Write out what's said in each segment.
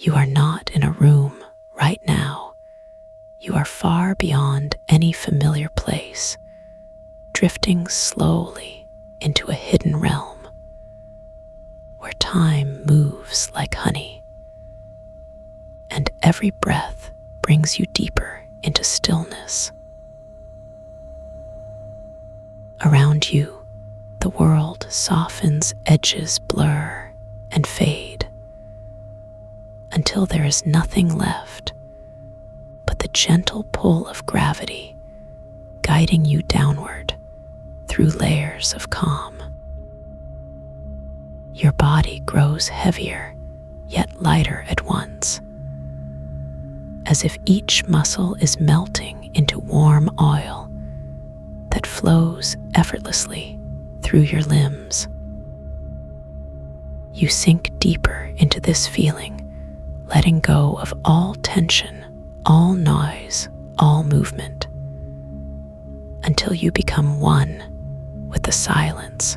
You are not in a room right now. You are far beyond any familiar place, drifting slowly into a hidden realm where time moves like honey, and every breath brings you deeper into stillness. Around you, the world softens, edges blur and fade until there is nothing left but the gentle pull of gravity guiding you downward through layers of calm. Your body grows heavier yet lighter at once, as if each muscle is melting into warm oil that flows effortlessly through your limbs. You sink deeper into this feeling, letting go of all tension, all noise, all movement, until you become one with the silence.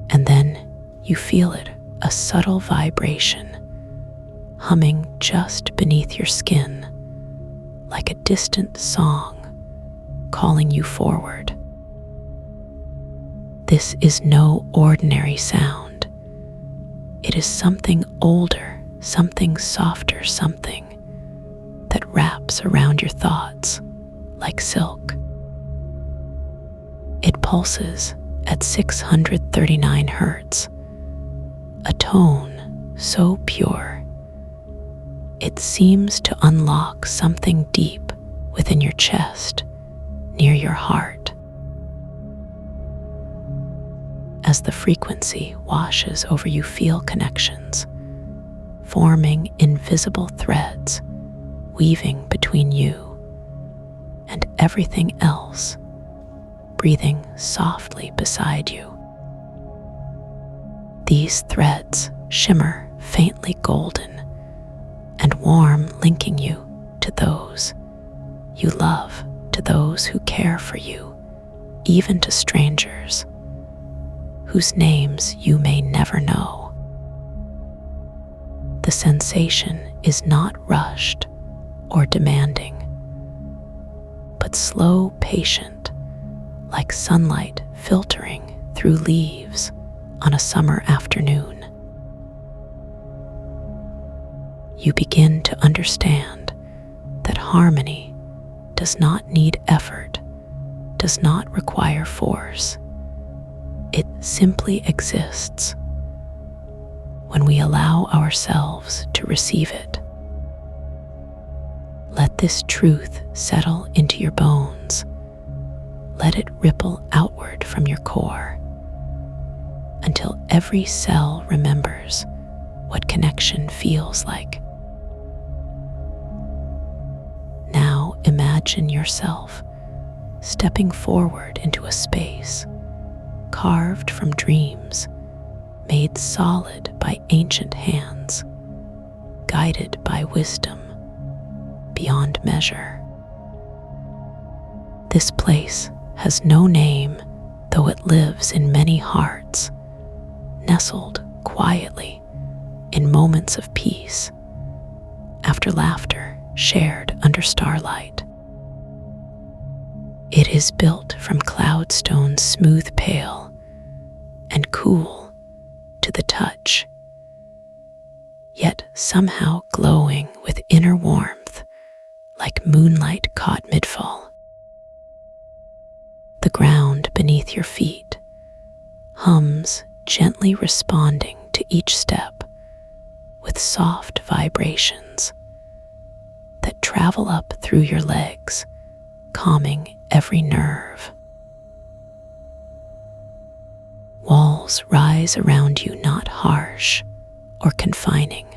And then you feel it, a subtle vibration, humming just beneath your skin, like a distant song calling you forward. This is no ordinary sound. It is something older, something softer, something that wraps around your thoughts like silk. It pulses at 639 hertz, a tone so pure it seems to unlock something deep within your chest, near your heart. As the frequency washes over you, feel connections, forming invisible threads, weaving between you and everything else, breathing softly beside you. These threads shimmer faintly golden and warm, linking you to those you love, to those who care for you, even to strangers whose names you may never know. The sensation is not rushed or demanding, but slow, patient, like sunlight filtering through leaves on a summer afternoon. You begin to understand that harmony does not need effort, does not require force. It simply exists when we allow ourselves to receive it. Let this truth settle into your bones. Let it ripple outward from your core until every cell remembers what connection feels like. Now imagine yourself stepping forward into a space carved from dreams, made solid by ancient hands, guided by wisdom beyond measure. This place has no name, though it lives in many hearts, nestled quietly in moments of peace, after laughter shared under starlight. It is built from cloudstones, smooth, pale, and cool to the touch, yet somehow glowing with inner warmth like moonlight caught mid-fall. The ground beneath your feet hums, gently responding to each step with soft vibrations that travel up through your legs, calming every nerve. Walls rise around you, not harsh or confining,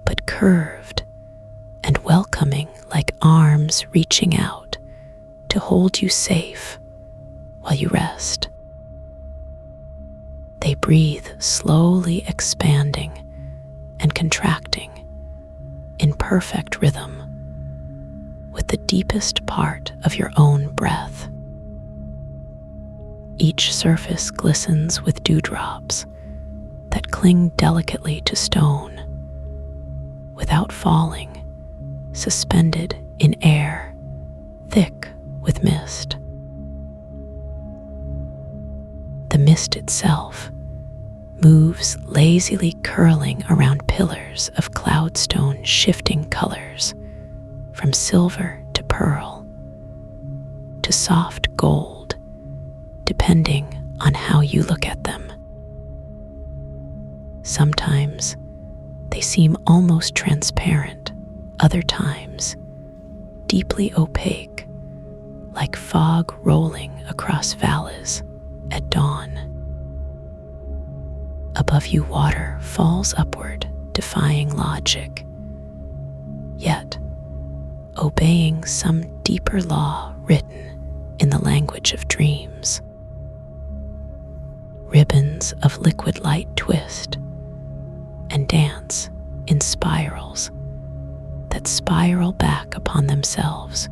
but curved and welcoming, like arms reaching out to hold you safe while you rest. They breathe, slowly expanding and contracting in perfect rhythm with the deepest part of your own breath. Each surface glistens with dewdrops that that cling delicately to stone, without falling, suspended in air, thick with mist. The mist itself moves lazily curling around pillars of cloudstone, shifting colors from silver to pearl to soft gold, depending on how you look at them. Sometimes they seem almost transparent, other times deeply opaque, like fog rolling across valleys at dawn. Above you, water falls upward, defying logic, yet obeying some deeper law written in the language of dreams. Ribbons of liquid light twist and dance in spirals that spiral back upon themselves,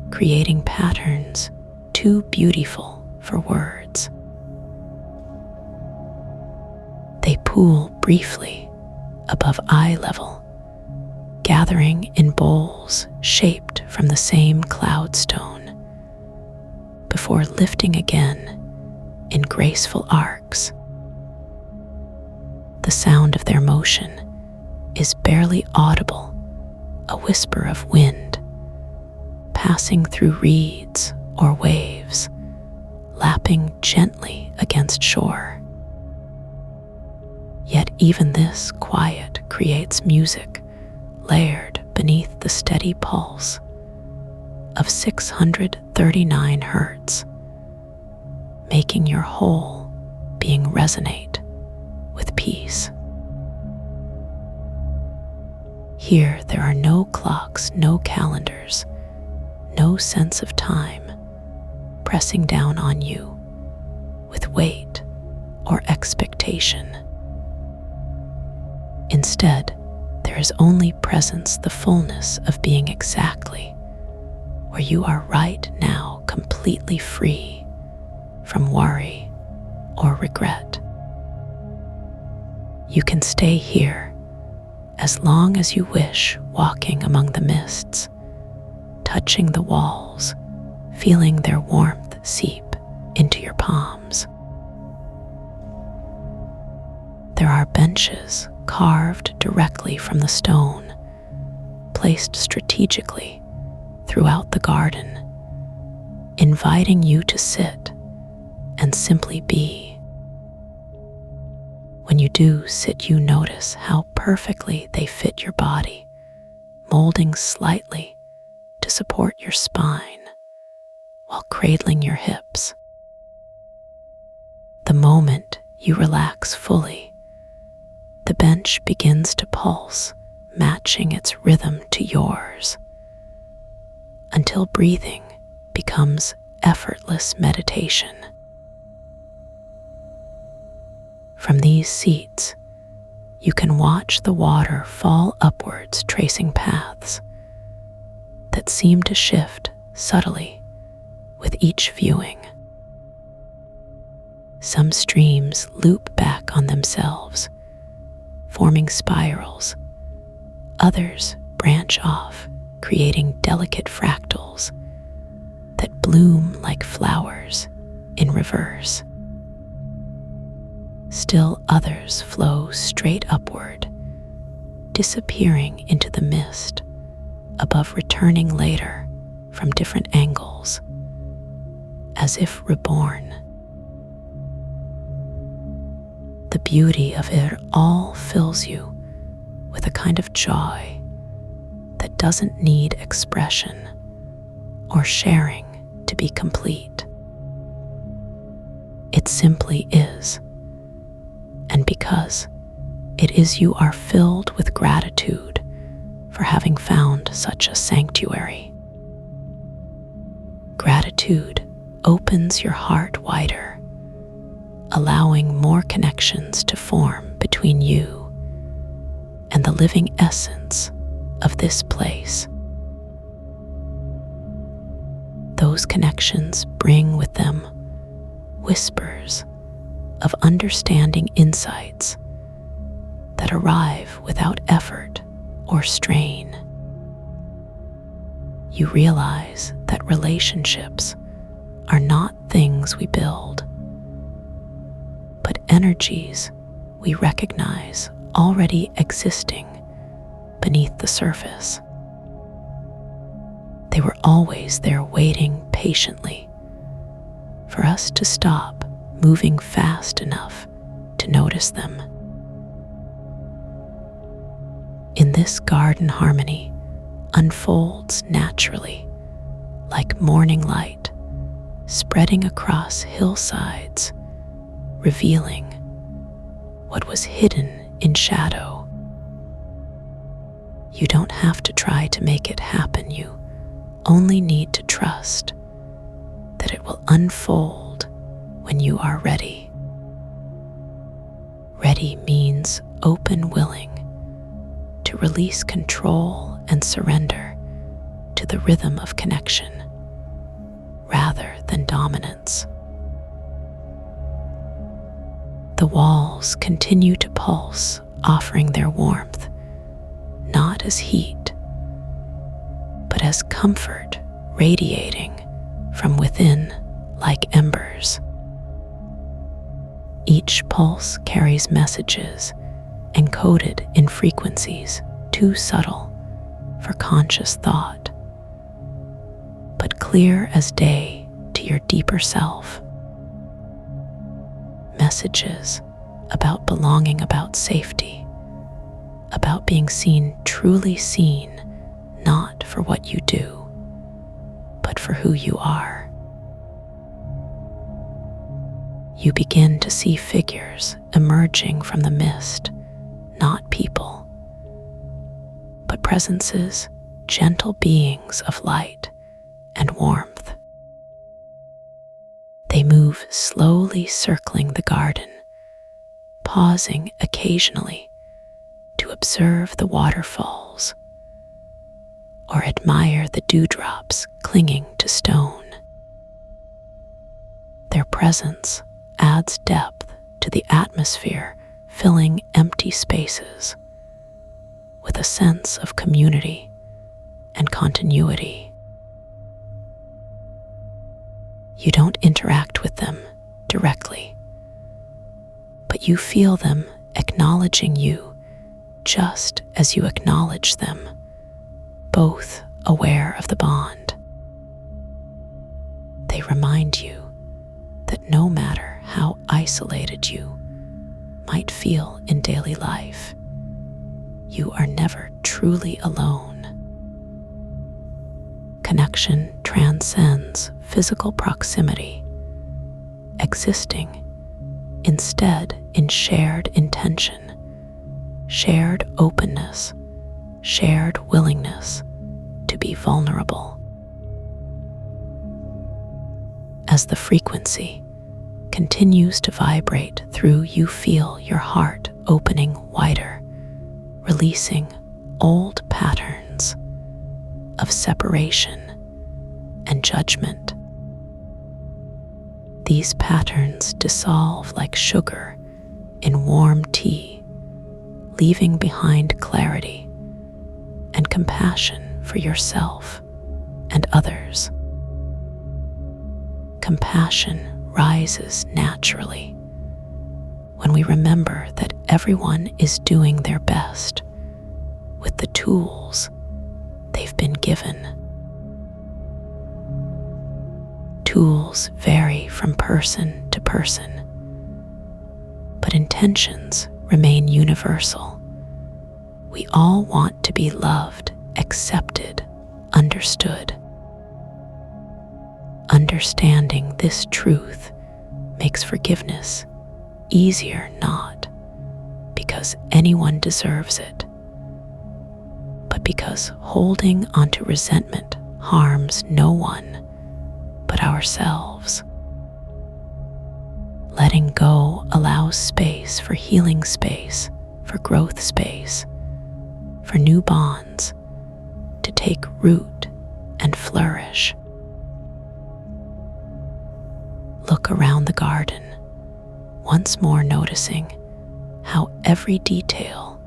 creating patterns too beautiful for words. They pool briefly above eye level, gathering in bowls shaped from the same cloudstone, before lifting again in graceful arcs. The sound of their motion is barely audible, a whisper of wind passing through reeds or waves, lapping gently against shore. Yet even this quiet creates music layered beneath the steady pulse of 639 hertz, making your whole being resonate with peace. Here there are no clocks, no calendars, no sense of time pressing down on you with weight or expectation. Instead, there is only presence, the fullness of being exactly where you are right now, completely free from worry or regret. You can stay here as long as you wish, walking among the mists, touching the walls, feeling their warmth seep into your palms. There are benches carved directly from the stone, placed strategically throughout the garden, inviting you to sit and simply be. When you do sit, you notice how perfectly they fit your body, molding slightly to support your spine while cradling your hips. The moment you relax fully, the bench begins to pulse, matching its rhythm to yours, until breathing becomes effortless meditation. From these seats, you can watch the water fall upwards, tracing paths that seem to shift subtly with each viewing. Some streams loop back on themselves, forming spirals. Others branch off, creating delicate fractals that bloom like flowers in reverse. Still others flow straight upward, disappearing into the mist above, returning later from different angles, as if reborn. The beauty of it all fills you with a kind of joy that doesn't need expression or sharing to be complete. It simply is. And because it is, you are filled with gratitude for having found such a sanctuary. Gratitude opens your heart wider, allowing more connections to form between you and the living essence of this place. Those connections bring with them whispers of understanding, insights that arrive without effort or strain. You realize that relationships are not things we build, but energies we recognize already existing beneath the surface. They were always there waiting patiently for us to stop moving fast enough to notice them. In this garden, harmony unfolds naturally, like morning light spreading across hillsides, revealing what was hidden in shadow. You don't have to try to make it happen. You only need to trust that it will unfold when you are ready. Ready means open, willing to release control and surrender to the rhythm of connection rather than dominance. The walls continue to pulse, offering their warmth, not as heat, but as comfort radiating from within like embers. Each pulse carries messages encoded in frequencies too subtle for conscious thought, but clear as day to your deeper self. Messages about belonging, about safety, about being seen, truly seen, not for what you do, but for who you are. You begin to see figures emerging from the mist, not people, but presences, gentle beings of light and warmth. They move slowly, circling the garden, pausing occasionally to observe the waterfalls or admire the dewdrops clinging to stone. Their presence adds depth to the atmosphere, filling empty spaces with a sense of community and continuity. You don't interact with them directly, but you feel them acknowledging you just as you acknowledge them, both aware of the bond. They remind you that no matter how isolated you might feel in daily life, you are never truly alone. Connection transcends physical proximity, existing instead in shared intention, shared openness, shared willingness to be vulnerable. As the frequency continues to vibrate through, you feel your heart opening wider, releasing old patterns of separation and judgment. These patterns dissolve like sugar in warm tea, leaving behind clarity and compassion for yourself and others. Compassion rises naturally when we remember that everyone is doing their best with the tools they've been given. Tools vary from person to person, but intentions remain universal. We all want to be loved, accepted, understood. Understanding this truth makes forgiveness easier, not because anyone deserves it, but because holding onto resentment harms no one but ourselves. Letting go allows space for healing, space for growth, space for new bonds to take root and flourish. Look around the garden, once more noticing how every detail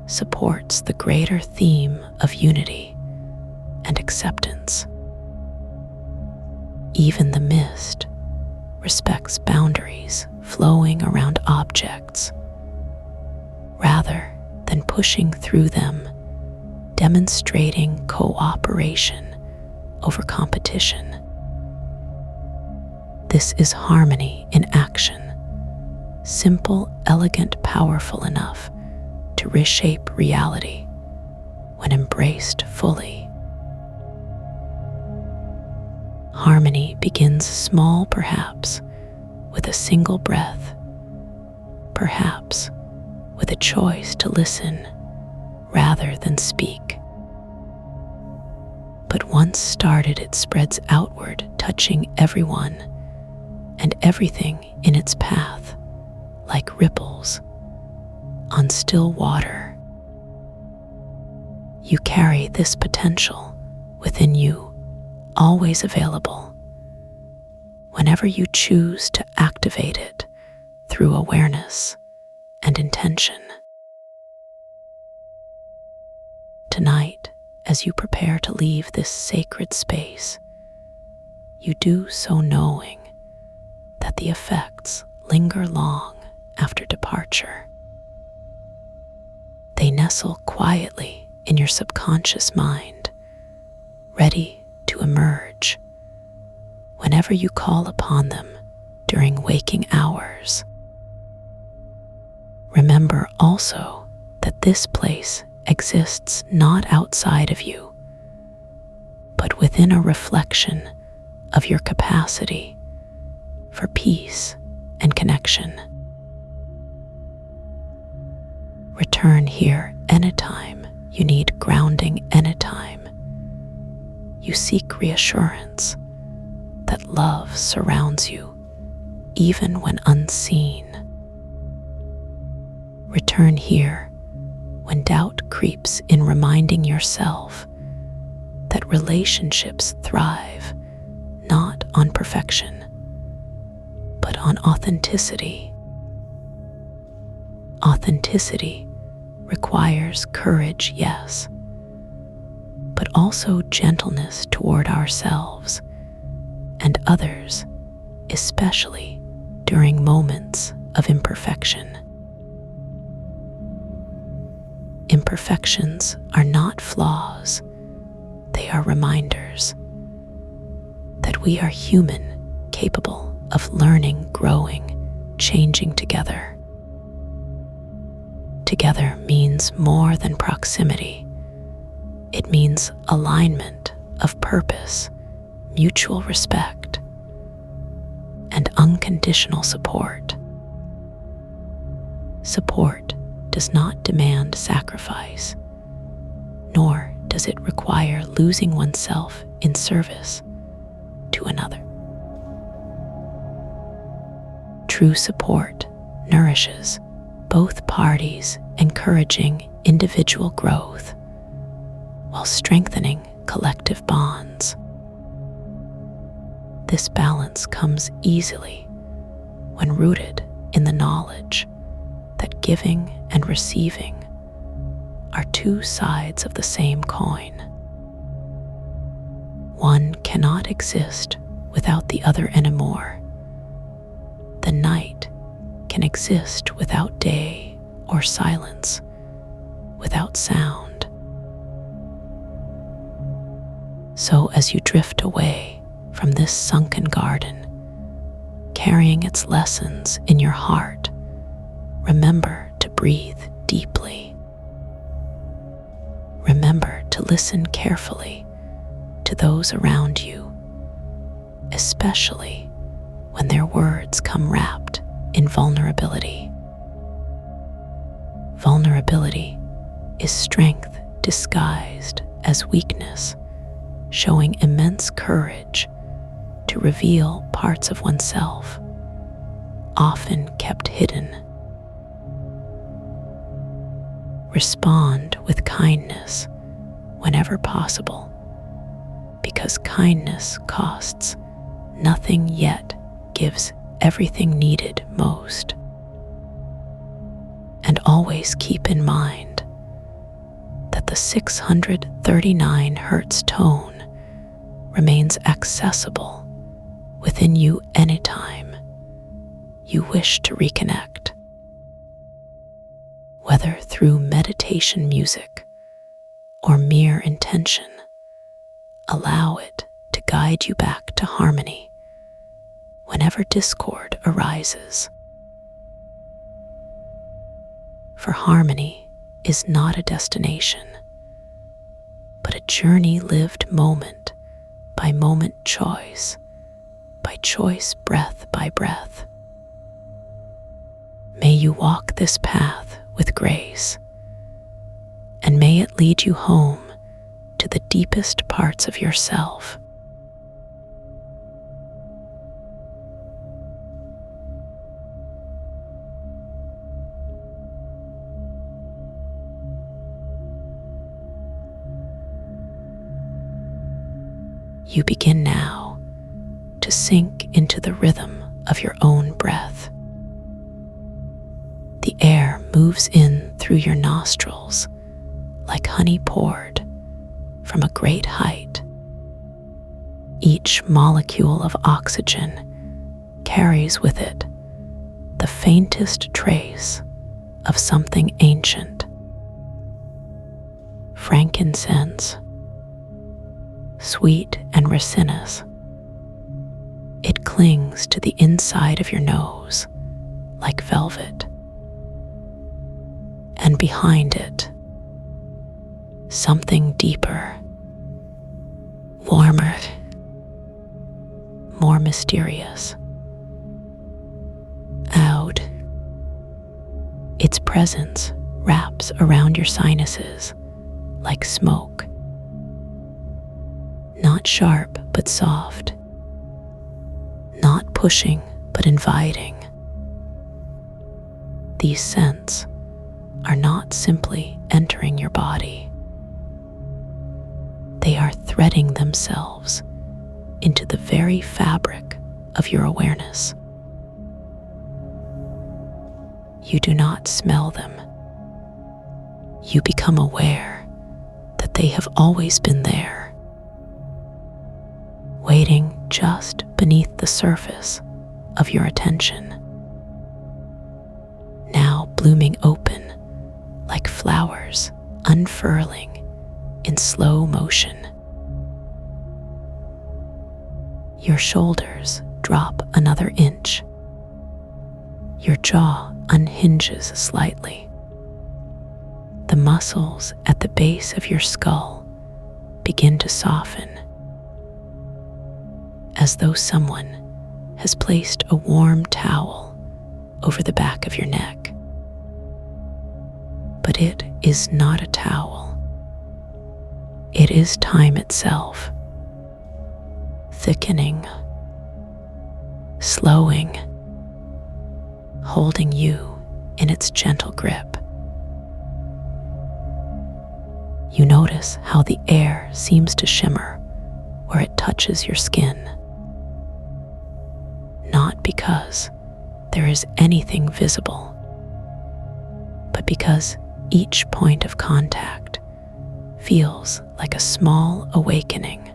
supports the greater theme of unity and acceptance. Even the mist respects boundaries flowing around objects, rather than pushing through them, demonstrating cooperation over competition. This is harmony in action, simple, elegant, powerful enough to reshape reality when embraced fully. Harmony begins small, perhaps with a single breath, perhaps with a choice to listen rather than speak. But once started, it spreads outward, touching everyone and everything in its path, like ripples on still water. You carry this potential within you, always available, whenever you choose to activate it through awareness and intention. Tonight, as you prepare to leave this sacred space, you do so knowing that the effects linger long after departure. They nestle quietly in your subconscious mind, ready to emerge whenever you call upon them during waking hours. Remember also that this place exists not outside of you, but within a reflection of your capacity for peace and connection. Return here anytime you need grounding, anytime you seek reassurance that love surrounds you even when unseen. Return here when doubt creeps in, reminding yourself that relationships thrive not on perfection, but on authenticity. Authenticity requires courage, yes, but also gentleness toward ourselves and others, especially during moments of imperfection. Imperfections are not flaws, they are reminders that we are human, capable of learning, growing, changing together. Together means more than proximity. It means alignment of purpose, mutual respect, and unconditional support. Support does not demand sacrifice, nor does it require losing oneself in service to another. True support nourishes both parties, encouraging individual growth while strengthening collective bonds. This balance comes easily when rooted in the knowledge that giving and receiving are two sides of the same coin. One cannot exist without the other anymore. The night can exist without day, or silence without sound. So as you drift away from this sunken garden, carrying its lessons in your heart, remember to breathe deeply. Remember to listen carefully to those around you, especially when their words come wrapped in vulnerability. Vulnerability is strength disguised as weakness, showing immense courage to reveal parts of oneself often kept hidden. Respond with kindness whenever possible, because kindness costs nothing yet gives everything needed most. And always keep in mind the 639 Hz tone remains accessible within you anytime you wish to reconnect. Whether through meditation music or mere intention, allow it to guide you back to harmony whenever discord arises. For harmony is not a destination, but a journey lived moment by moment, choice by choice, breath by breath. May you walk this path with grace, and may it lead you home to the deepest parts of yourself. You begin now to sink into the rhythm of your own breath. The air moves in through your nostrils like honey poured from a great height. Each molecule of oxygen carries with it the faintest trace of something ancient. Frankincense, sweet and resinous, it clings to the inside of your nose like velvet. And behind it, something deeper, warmer, more mysterious. Oud. Its presence wraps around your sinuses like smoke. Not sharp but soft, not pushing but inviting. These scents are not simply entering your body. They are threading themselves into the very fabric of your awareness. You do not smell them. You become aware that they have always been there, waiting just beneath the surface of your attention, now blooming open like flowers unfurling in slow motion. Your shoulders drop another inch. Your jaw unhinges slightly. The muscles at the base of your skull begin to soften, as though someone has placed a warm towel over the back of your neck. But it is not a towel. It is time itself, thickening, slowing, holding you in its gentle grip. You notice how the air seems to shimmer where it touches your skin. Not because there is anything visible, but because each point of contact feels like a small awakening.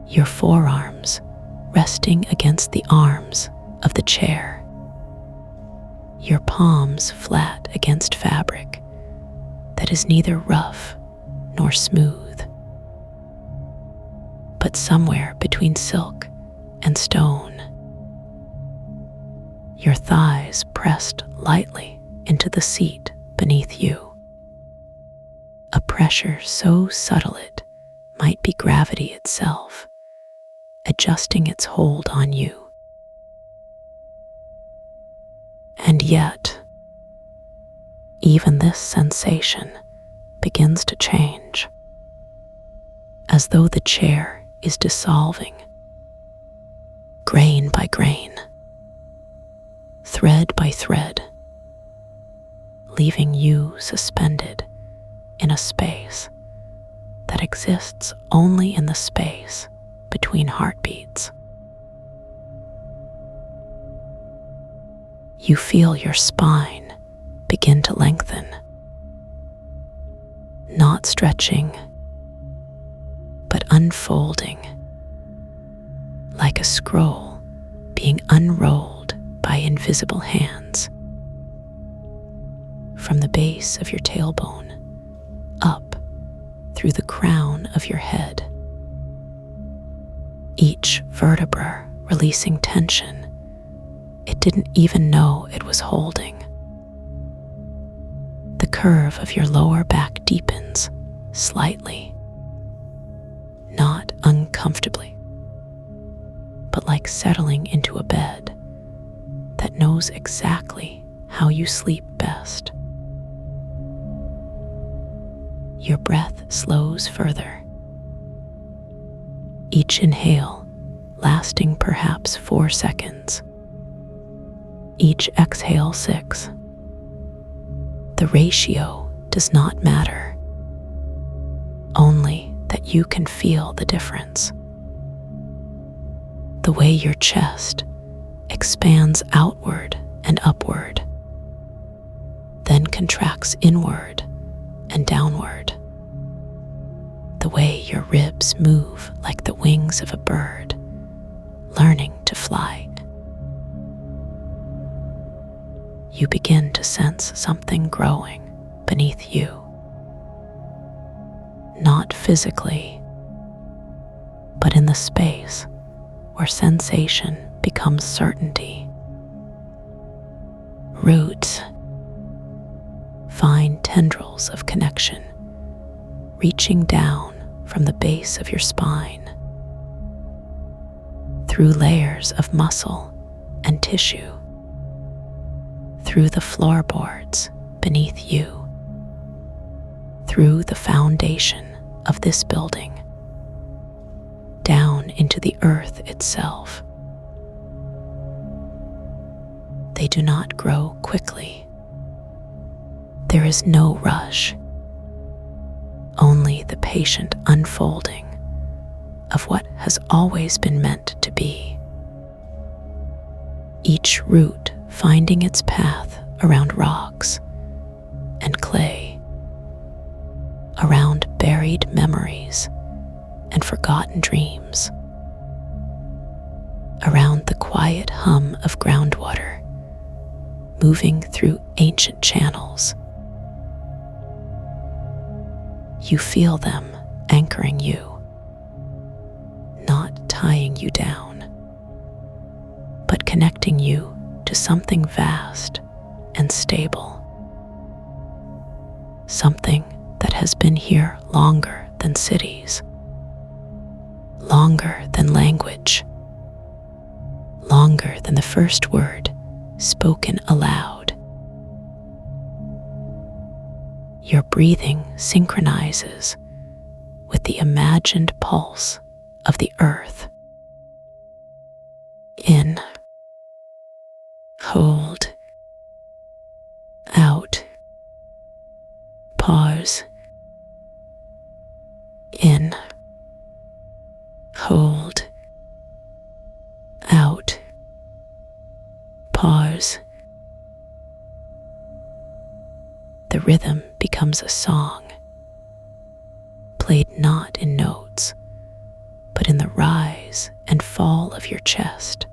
Your forearms resting against the arms of the chair, your palms flat against fabric that is neither rough nor smooth, but somewhere between silk and stone. Your thighs pressed lightly into the seat beneath you, a pressure so subtle it might be gravity itself, adjusting its hold on you. And yet, even this sensation begins to change, as though the chair is dissolving, grain by grain, thread by thread, leaving you suspended in a space that exists only in the space between heartbeats. You feel your spine begin to lengthen, not stretching, but unfolding, like a scroll being unrolled by invisible hands. From the base of your tailbone, up through the crown of your head, each vertebra releasing tension it didn't even know it was holding. The curve of your lower back deepens slightly, not uncomfortably, but like settling into a bed that knows exactly how you sleep best. Your breath slows further, each inhale lasting perhaps 4 seconds, each exhale 6. The ratio does not matter, only that you can feel the difference. The way your chest expands outward and upward, then contracts inward and downward. The way your ribs move like the wings of a bird, learning to fly. You begin to sense something growing beneath you. Not physically, but in the space where sensation becomes certainty. Roots, fine tendrils of connection, reaching down from the base of your spine, through layers of muscle and tissue, through the floorboards beneath you, through the foundation of this building, down into the earth itself. They do not grow quickly. There is no rush, only the patient unfolding of what has always been meant to be. Each root finding its path around rocks and clay, around buried memories and forgotten dreams, around the quiet hum of groundwater moving through ancient channels. You feel them anchoring you, not tying you down, but connecting you to something vast and stable, something that has been here longer than cities, longer than language, longer than the first word spoken aloud. Your breathing synchronizes with the imagined pulse of the earth. In, hold, out, pause. In, hold, out, pause. The rhythm becomes a song, played not in notes, but in the rise and fall of your chest,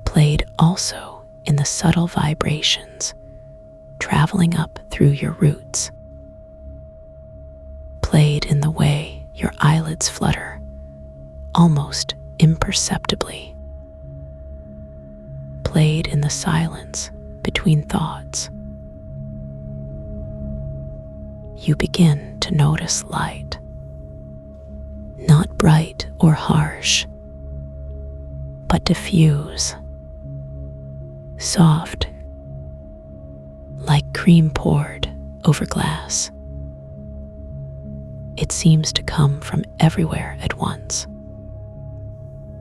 played also in the subtle vibrations traveling up through your roots, played in the way your eyelids flutter, almost imperceptibly, played in the silence between thoughts. You begin to notice light, not bright or harsh, but diffuse, soft, like cream poured over glass. It seems to come from everywhere at once.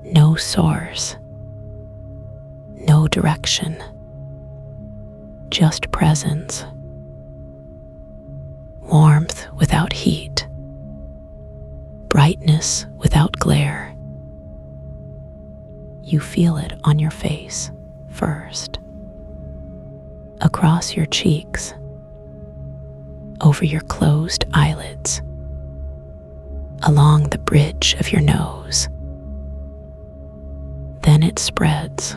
No source, no direction, just presence. Warmth without heat, brightness without glare. You feel it on your face first, across your cheeks, over your closed eyelids, along the bridge of your nose. Then it spreads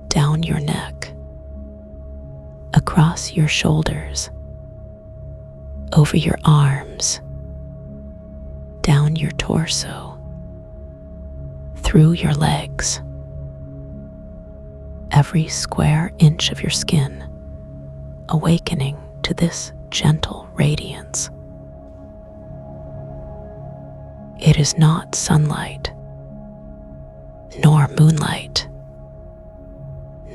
down your neck, across your shoulders, over your arms, down your torso, through your legs. Every square inch of your skin awakening to this gentle radiance. It is not sunlight, nor moonlight,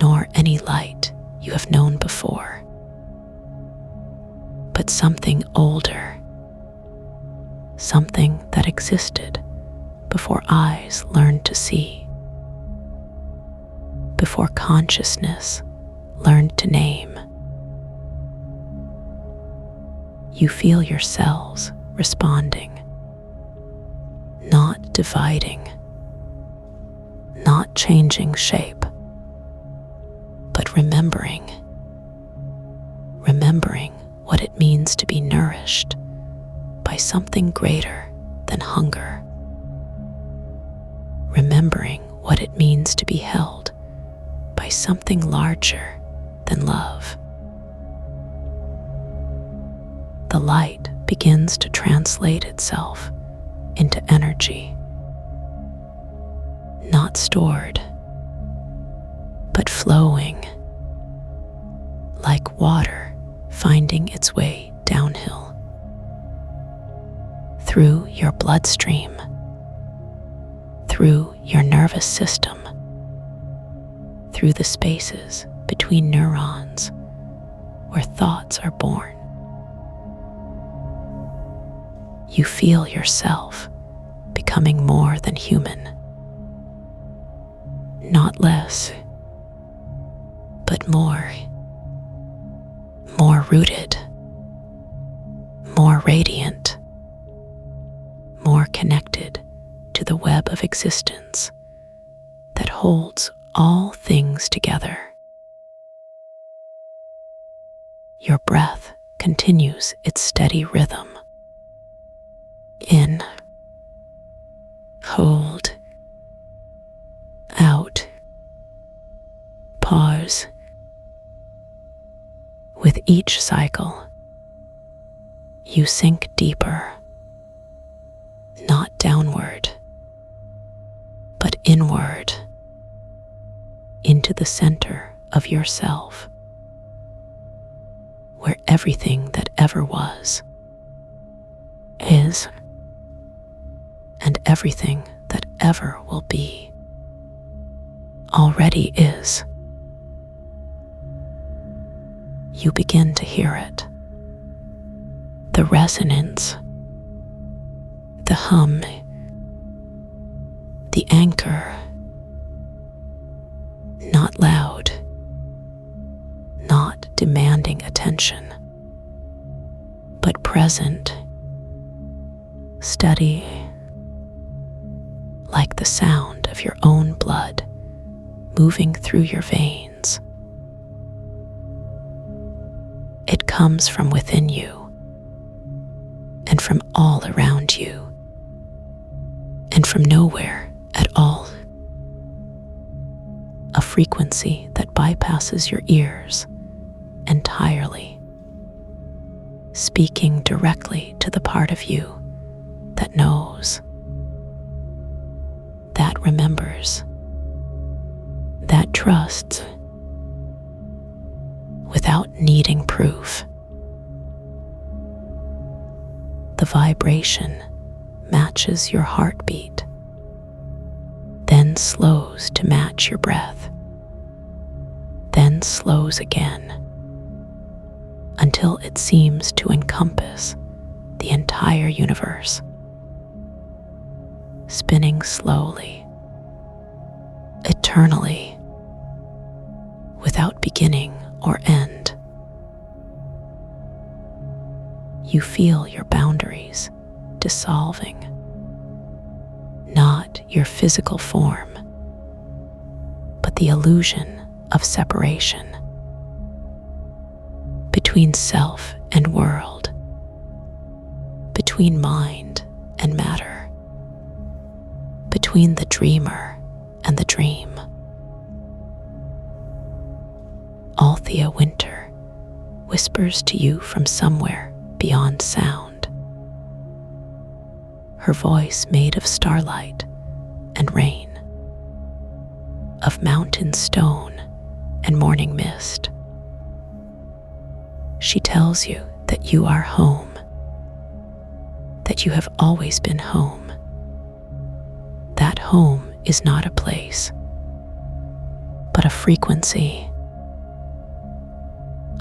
nor any light you have known before, but something older, something that existed before eyes learned to see, before consciousness learned to name. You feel your cells responding, not dividing, not changing shape, but remembering what it means to be nourished by something greater than hunger, remembering what it means to be held by something larger than love. The light begins to translate itself into energy, not stored, but flowing, like water finding its way downhill, through your bloodstream, through your nervous system, through the spaces between neurons where thoughts are born. You feel yourself becoming more than human, not less, but more rooted, more radiant, more connected to the web of existence that holds all things together. Your breath continues its steady rhythm. In, hold, out, pause. With each cycle, you sink deeper, not downward, but inward, into the center of yourself, where everything that ever was, is, and everything that ever will be, already is. You begin to hear it. The resonance, the hum, the anchor. Not loud, not demanding attention, but present, steady, like the sound of your own blood moving through your veins. It comes from within you, and from all around you, and from nowhere at all. A frequency that bypasses your ears entirely, speaking directly to the part of you that knows, that remembers, that trusts, without needing proof. The vibration matches your heartbeat, then slows to match your breath, then slows again, until it seems to encompass the entire universe, spinning slowly, eternally, without beginning or end. You feel your boundaries dissolving, not your physical form, but the illusion of separation between self and world, between mind and matter, between the dreamer and the dream. Althea Winter whispers to you from somewhere beyond sound, her voice made of starlight and rain, of mountain stone and morning mist. She tells you that you are home, that you have always been home. That home is not a place, but a frequency,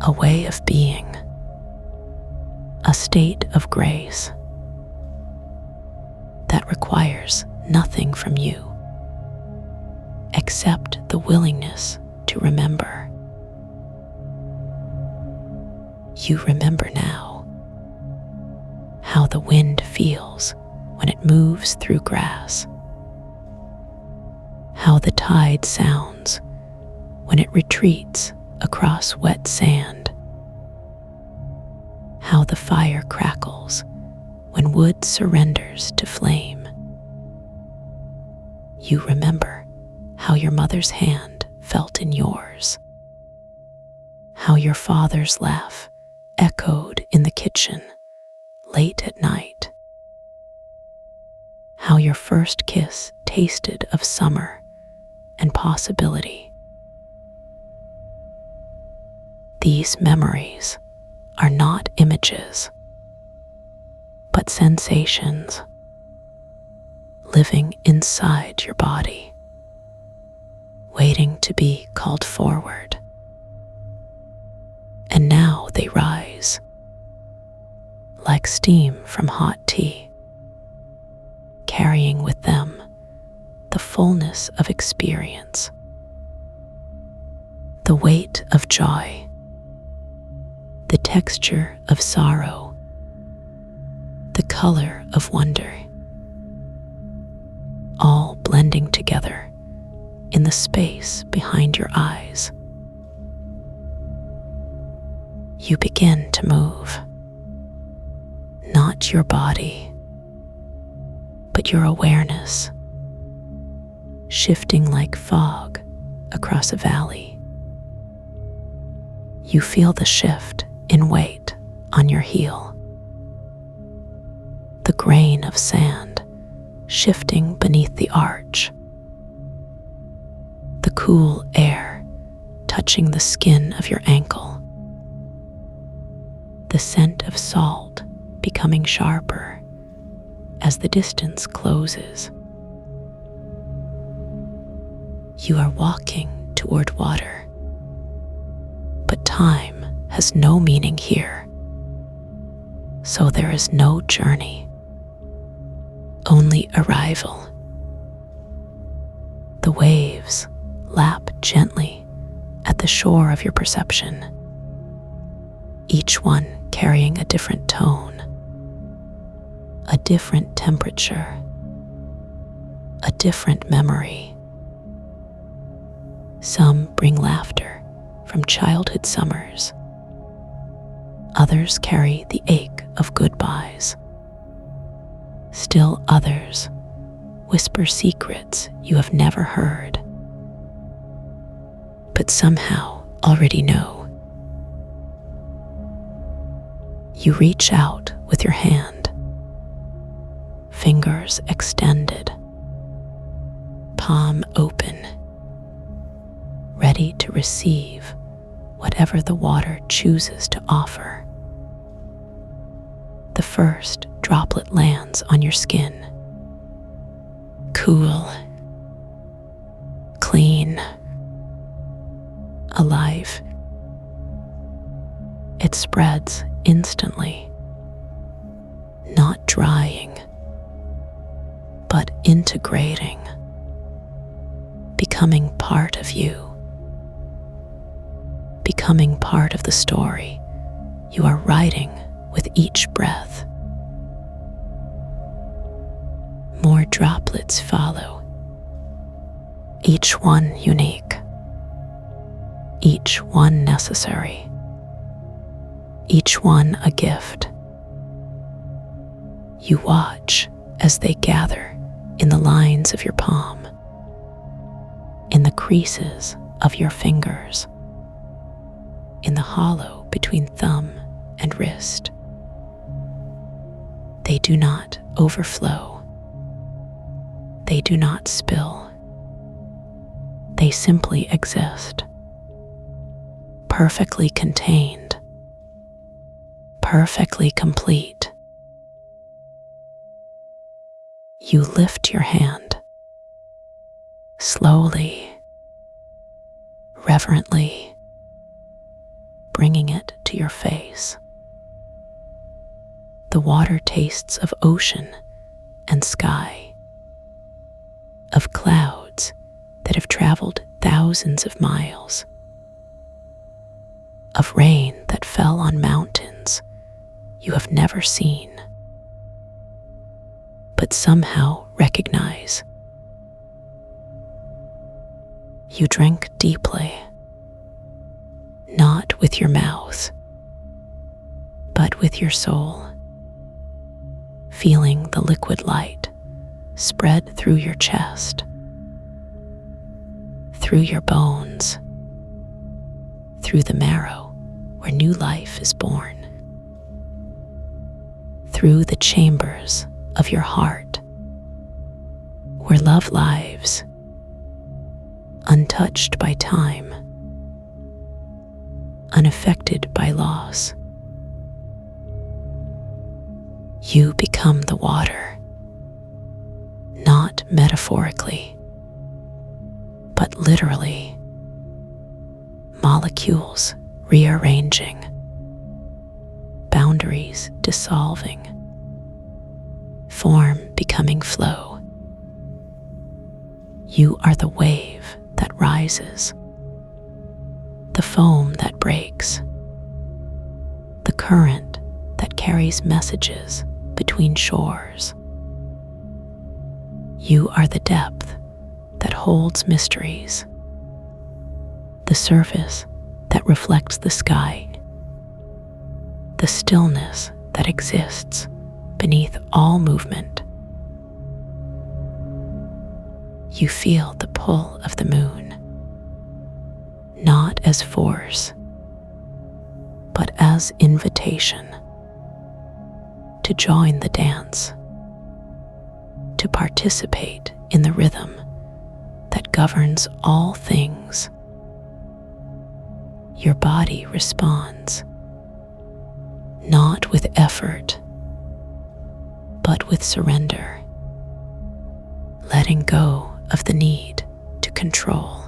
a way of being, a state of grace that requires nothing from you except the willingness to remember. You remember now how the wind feels when it moves through grass, how the tide sounds when it retreats across wet sand, how the fire crackles when wood surrenders to flame. You remember how your mother's hand felt in yours, how your father's laugh echoed in the kitchen late at night, how your first kiss tasted of summer and possibility. These memories are not images, but sensations living inside your body, waiting to be called forward. And now they rise, like steam from hot tea, carrying with them the fullness of experience, the weight of joy, the texture of sorrow, the color of wonder, all blending together in the space behind your eyes. You begin to move, not your body, but your awareness, shifting like fog across a valley. You feel the shift in weight on your heel, the grain of sand shifting beneath the arch, the cool air touching the skin of your ankle, the scent of salt becoming sharper as the distance closes. You are walking toward water, but time has no meaning here, so there is no journey, only arrival. The waves lap gently at the shore of your perception, each one carrying a different tone, a different temperature, a different memory. Some bring laughter from childhood summers. Others carry the ache of goodbyes. Still others whisper secrets you have never heard, but somehow already know. You reach out with your hand, fingers extended, palm open, ready to receive whatever the water chooses to offer. The first droplet lands on your skin, cool, clean, alive. It spreads instantly, not drying, but integrating, becoming part of you, becoming part of the story you are writing with each breath. More droplets follow, each one unique, each one necessary. each one a gift. You watch as they gather in the lines of your palm, in the creases of your fingers, in the hollow between thumb and wrist. They do not overflow. They do not spill. They simply exist, perfectly contained, perfectly complete. You lift your hand, slowly, reverently, bringing it to your face. The water tastes of ocean and sky, of clouds that have traveled thousands of miles, of rain that fell on mountains you have never seen, but somehow recognize. You drink deeply, not with your mouth, but with your soul, feeling the liquid light spread through your chest, through your bones, through the marrow where new life is born, through the chambers of your heart where love lives, untouched by time, unaffected by loss. You become the water, not metaphorically, but literally, molecules rearranging, boundaries dissolving, form becoming flow. You are the wave that rises, the foam that breaks, the current that carries messages between shores. You are the depth that holds mysteries, the surface that reflects the sky, the stillness that exists beneath all movement. You feel the pull of the moon, not as force, but as invitation to join the dance, to participate in the rhythm that governs all things. Your body responds, not with effort, but with surrender, letting go of the need to control,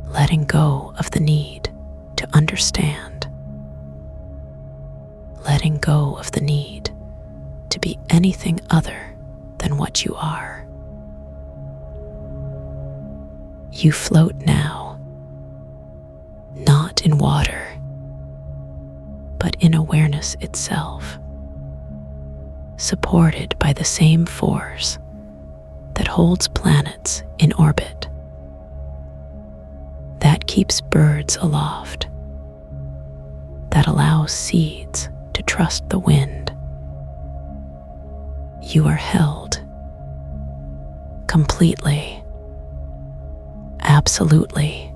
letting go of the need to understand, letting go of the need to be anything other than what you are. You float now, not in water, but in awareness itself, supported by the same force that holds planets in orbit, that keeps birds aloft, that allows seeds to trust the wind. You are held completely, absolutely,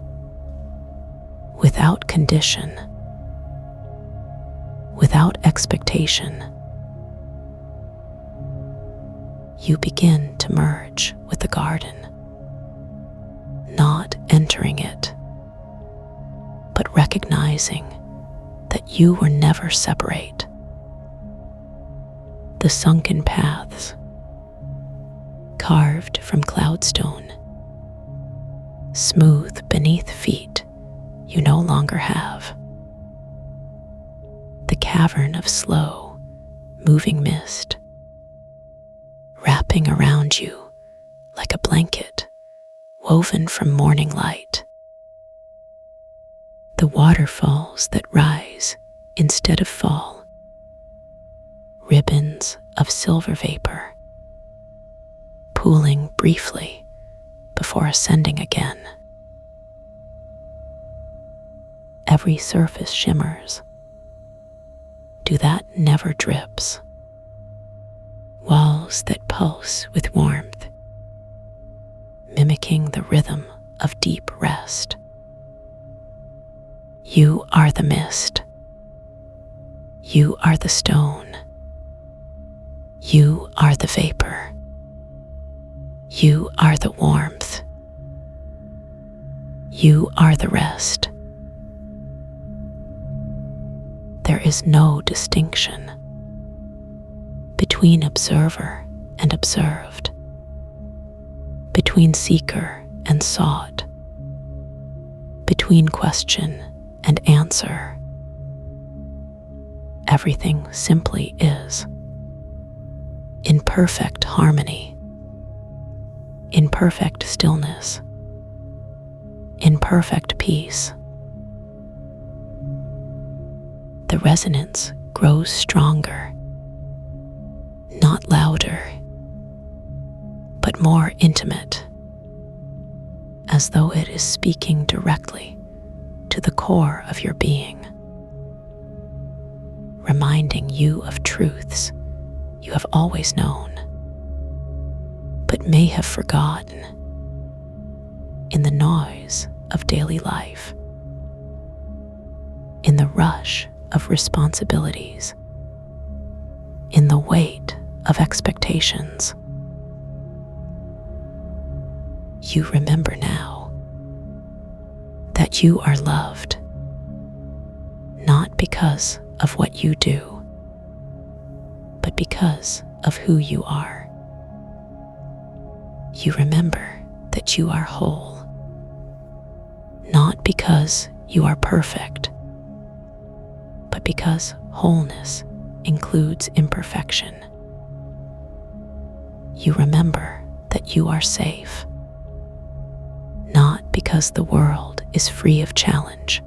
without condition, without expectation. You begin to merge with the garden, not entering it, but recognizing that you were never separate. The sunken paths, carved from cloudstone, smooth beneath feet you no longer have. The cavern of slow, moving mist, wrapping around you like a blanket woven from morning light. The waterfalls that rise instead of fall, ribbons of silver vapor, pooling briefly before ascending again. Every surface shimmers dew that never drips, walls that pulse with warmth, mimicking the rhythm of deep rest. You are the mist. You are the stone. You are the vapor. You are the warmth. You are the rest. There is no distinction between observer and observed, between seeker and sought, between question and answer. Everything simply is, in perfect harmony, in perfect stillness, in perfect peace. The resonance grows stronger, not louder, but more intimate, as though it is speaking directly to the core of your being, reminding you of truths you have always known, but may have forgotten in the noise of daily life, in the rush of responsibilities, in the weight of expectations. You remember now that you are loved, not because of what you do, but because of who you are. You remember that you are whole, not because you are perfect, but because wholeness includes imperfection. You remember that you are safe, not because the world is free of challenge,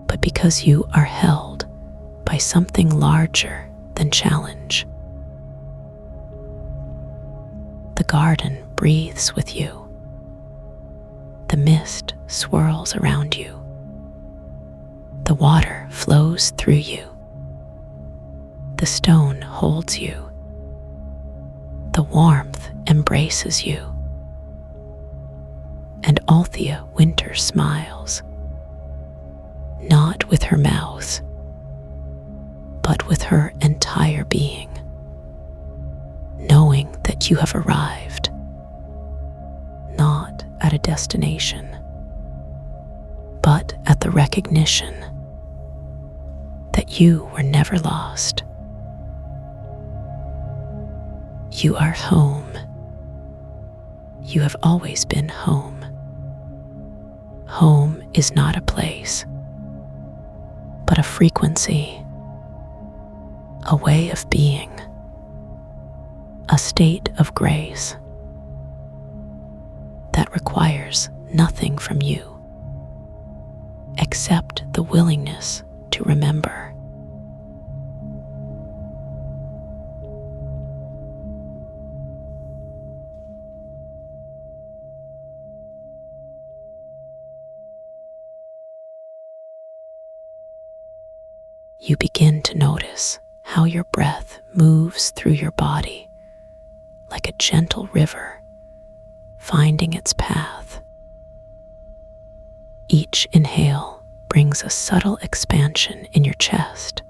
but because you are held by something larger than challenge. The garden breathes with you. The mist swirls around you. The water flows through you. The stone holds you. The warmth embraces you. And Althea Winter smiles, not with her mouth, but with her entire being, knowing that you have arrived, not at a destination, but at the recognition that you were never lost. You are home. You have always been home. Home is not a place, but a frequency, a way of being, a state of grace that requires nothing from you except the willingness to remember. You begin to notice how your breath moves through your body like a gentle river, finding its path. Each inhale brings a subtle expansion in your chest,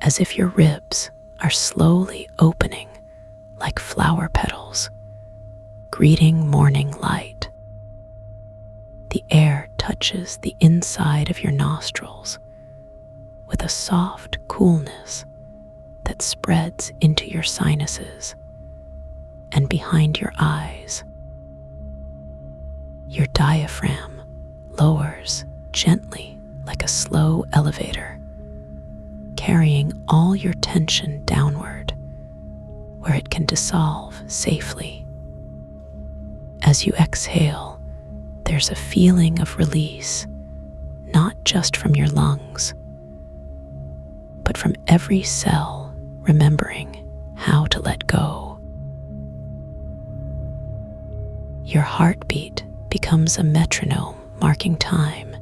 as if your ribs are slowly opening like flower petals, greeting morning light. The air touches the inside of your nostrils with a soft coolness that spreads into your sinuses and behind your eyes. Your diaphragm lowers gently like a slow elevator, carrying all your tension downward where it can dissolve safely. As you exhale, there's a feeling of release, not just from your lungs, but from every cell remembering how to let go. Your heartbeat becomes a metronome marking time,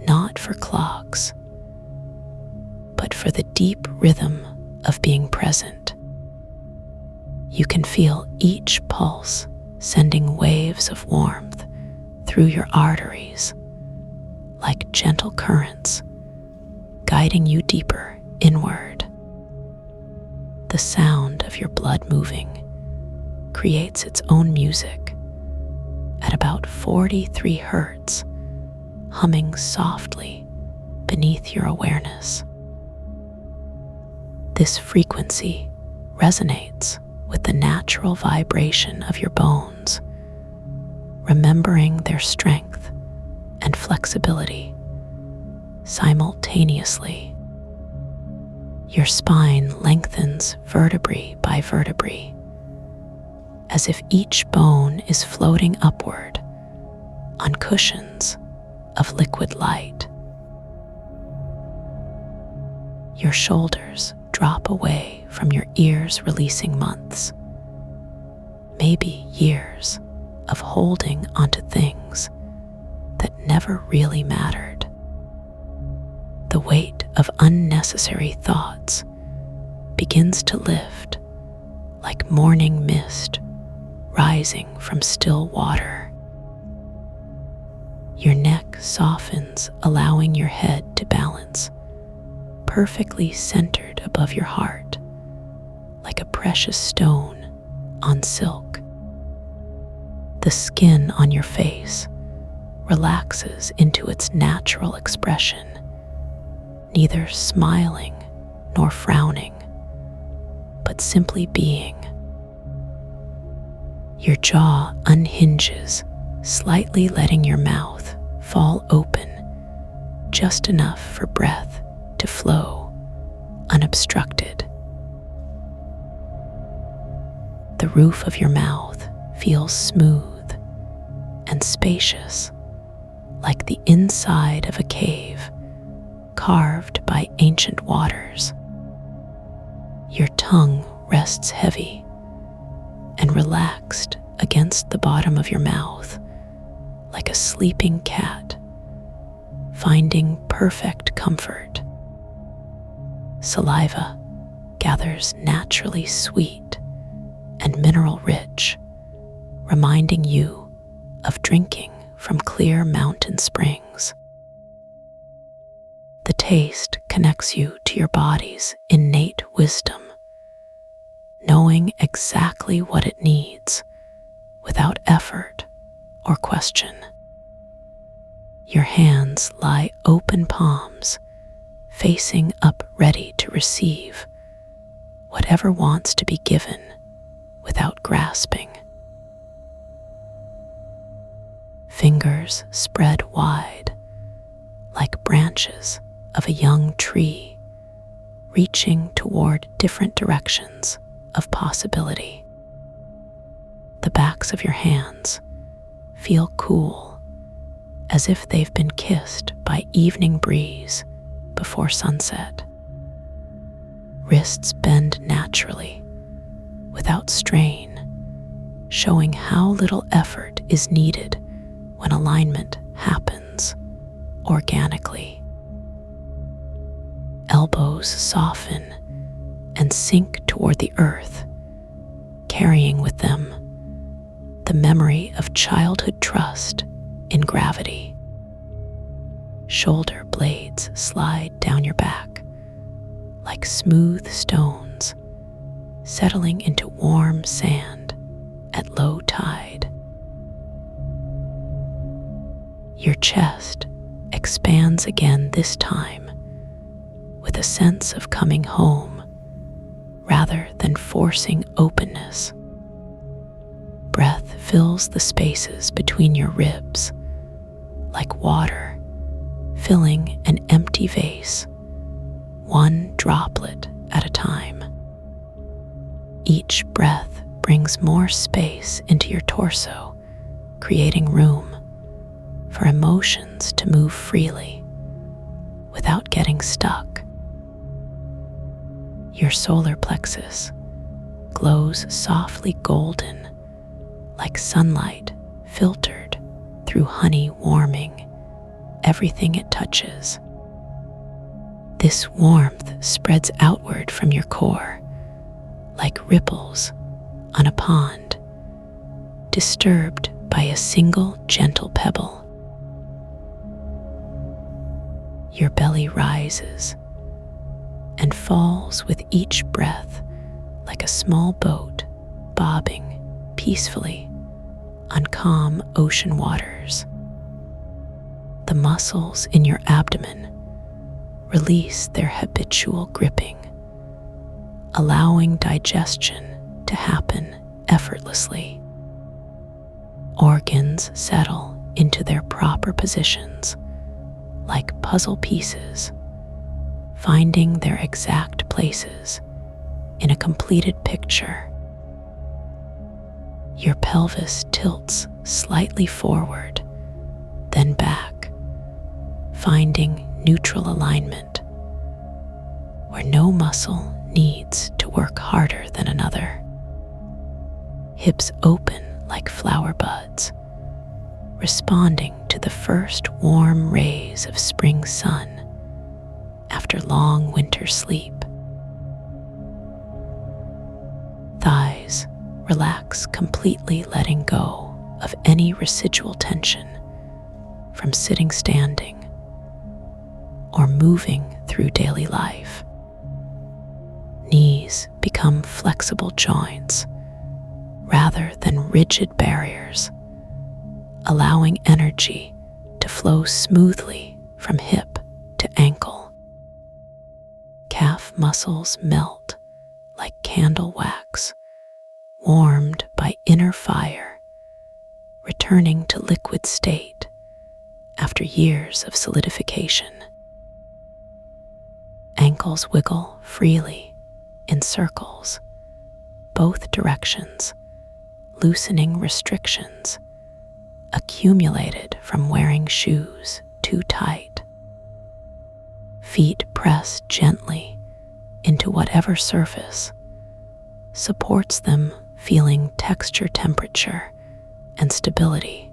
not for clocks, for the deep rhythm of being present. You can feel each pulse sending waves of warmth through your arteries, like gentle currents, guiding you deeper inward. The sound of your blood moving creates its own music at about 43 hertz, humming softly beneath your awareness. This frequency resonates with the natural vibration of your bones, remembering their strength and flexibility simultaneously. Your spine lengthens vertebrae by vertebrae, as if each bone is floating upward on cushions of liquid light. Your shoulders drop away from your ears, releasing months, maybe years of holding onto things that never really mattered. The weight of unnecessary thoughts begins to lift like morning mist rising from still water. Your neck softens, allowing your head to balance, perfectly centered above your heart, like a precious stone on silk. The skin on your face relaxes into its natural expression, neither smiling nor frowning, but simply being. Your jaw unhinges, slightly letting your mouth fall open, just enough for breath to flow unobstructed. The roof of your mouth feels smooth and spacious, like the inside of a cave carved by ancient waters. Your tongue rests heavy and relaxed against the bottom of your mouth, like a sleeping cat, finding perfect comfort. Saliva gathers naturally sweet and mineral rich, reminding you of drinking from clear mountain springs. The taste connects you to your body's innate wisdom, knowing exactly what it needs without effort or question. Your hands lie open palms, facing up, ready to receive whatever wants to be given without grasping. Fingers spread wide, like branches of a young tree, reaching toward different directions of possibility. The backs of your hands feel cool, as if they've been kissed by evening breeze before sunset. Wrists bend naturally, without strain, showing how little effort is needed when alignment happens organically. Elbows soften and sink toward the earth, carrying with them the memory of childhood trust in gravity. Shoulder blades slide down your back like smooth stones, settling into warm sand at low tide. Your chest expands again, this time with a sense of coming home rather than forcing openness. Breath fills the spaces between your ribs like water filling an empty vase, one droplet at a time. Each breath brings more space into your torso, creating room for emotions to move freely without getting stuck. Your solar plexus glows softly golden, like sunlight filtered through honey, warming everything it touches. This warmth spreads outward from your core, like ripples on a pond, disturbed by a single gentle pebble. Your belly rises and falls with each breath like a small boat bobbing peacefully on calm ocean waters. The muscles in your abdomen release their habitual gripping, allowing digestion to happen effortlessly. Organs settle into their proper positions like puzzle pieces, finding their exact places in a completed picture. Your pelvis tilts slightly forward, then back, finding neutral alignment, where no muscle needs to work harder than another. Hips open like flower buds, responding to the first warm rays of spring sun after long winter sleep. Thighs relax completely, letting go of any residual tension from sitting, standing, or moving through daily life. Knees become flexible joints rather than rigid barriers, allowing energy to flow smoothly from hip to ankle. Calf muscles melt like candle wax, warmed by inner fire, returning to liquid state after years of solidification. Ankles wiggle freely in circles, both directions, loosening restrictions accumulated from wearing shoes too tight. Feet press gently into whatever surface supports them, feeling texture, temperature, and stability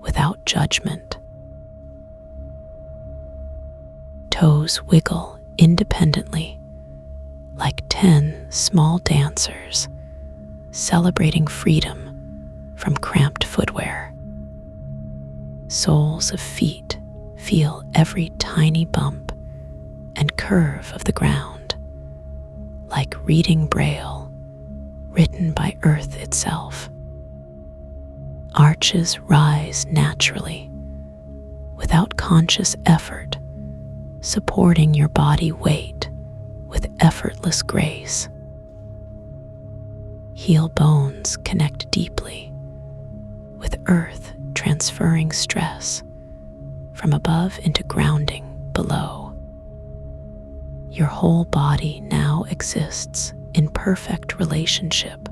without judgment. Toes wiggle independently like 10 small dancers celebrating freedom from cramped footwear. Soles of feet feel every tiny bump and curve of the ground, like reading Braille written by Earth itself. Arches rise naturally, without conscious effort, supporting your body weight with effortless grace. Heel bones connect deeply, with earth transferring stress from above into grounding below. Your whole body now exists in perfect relationship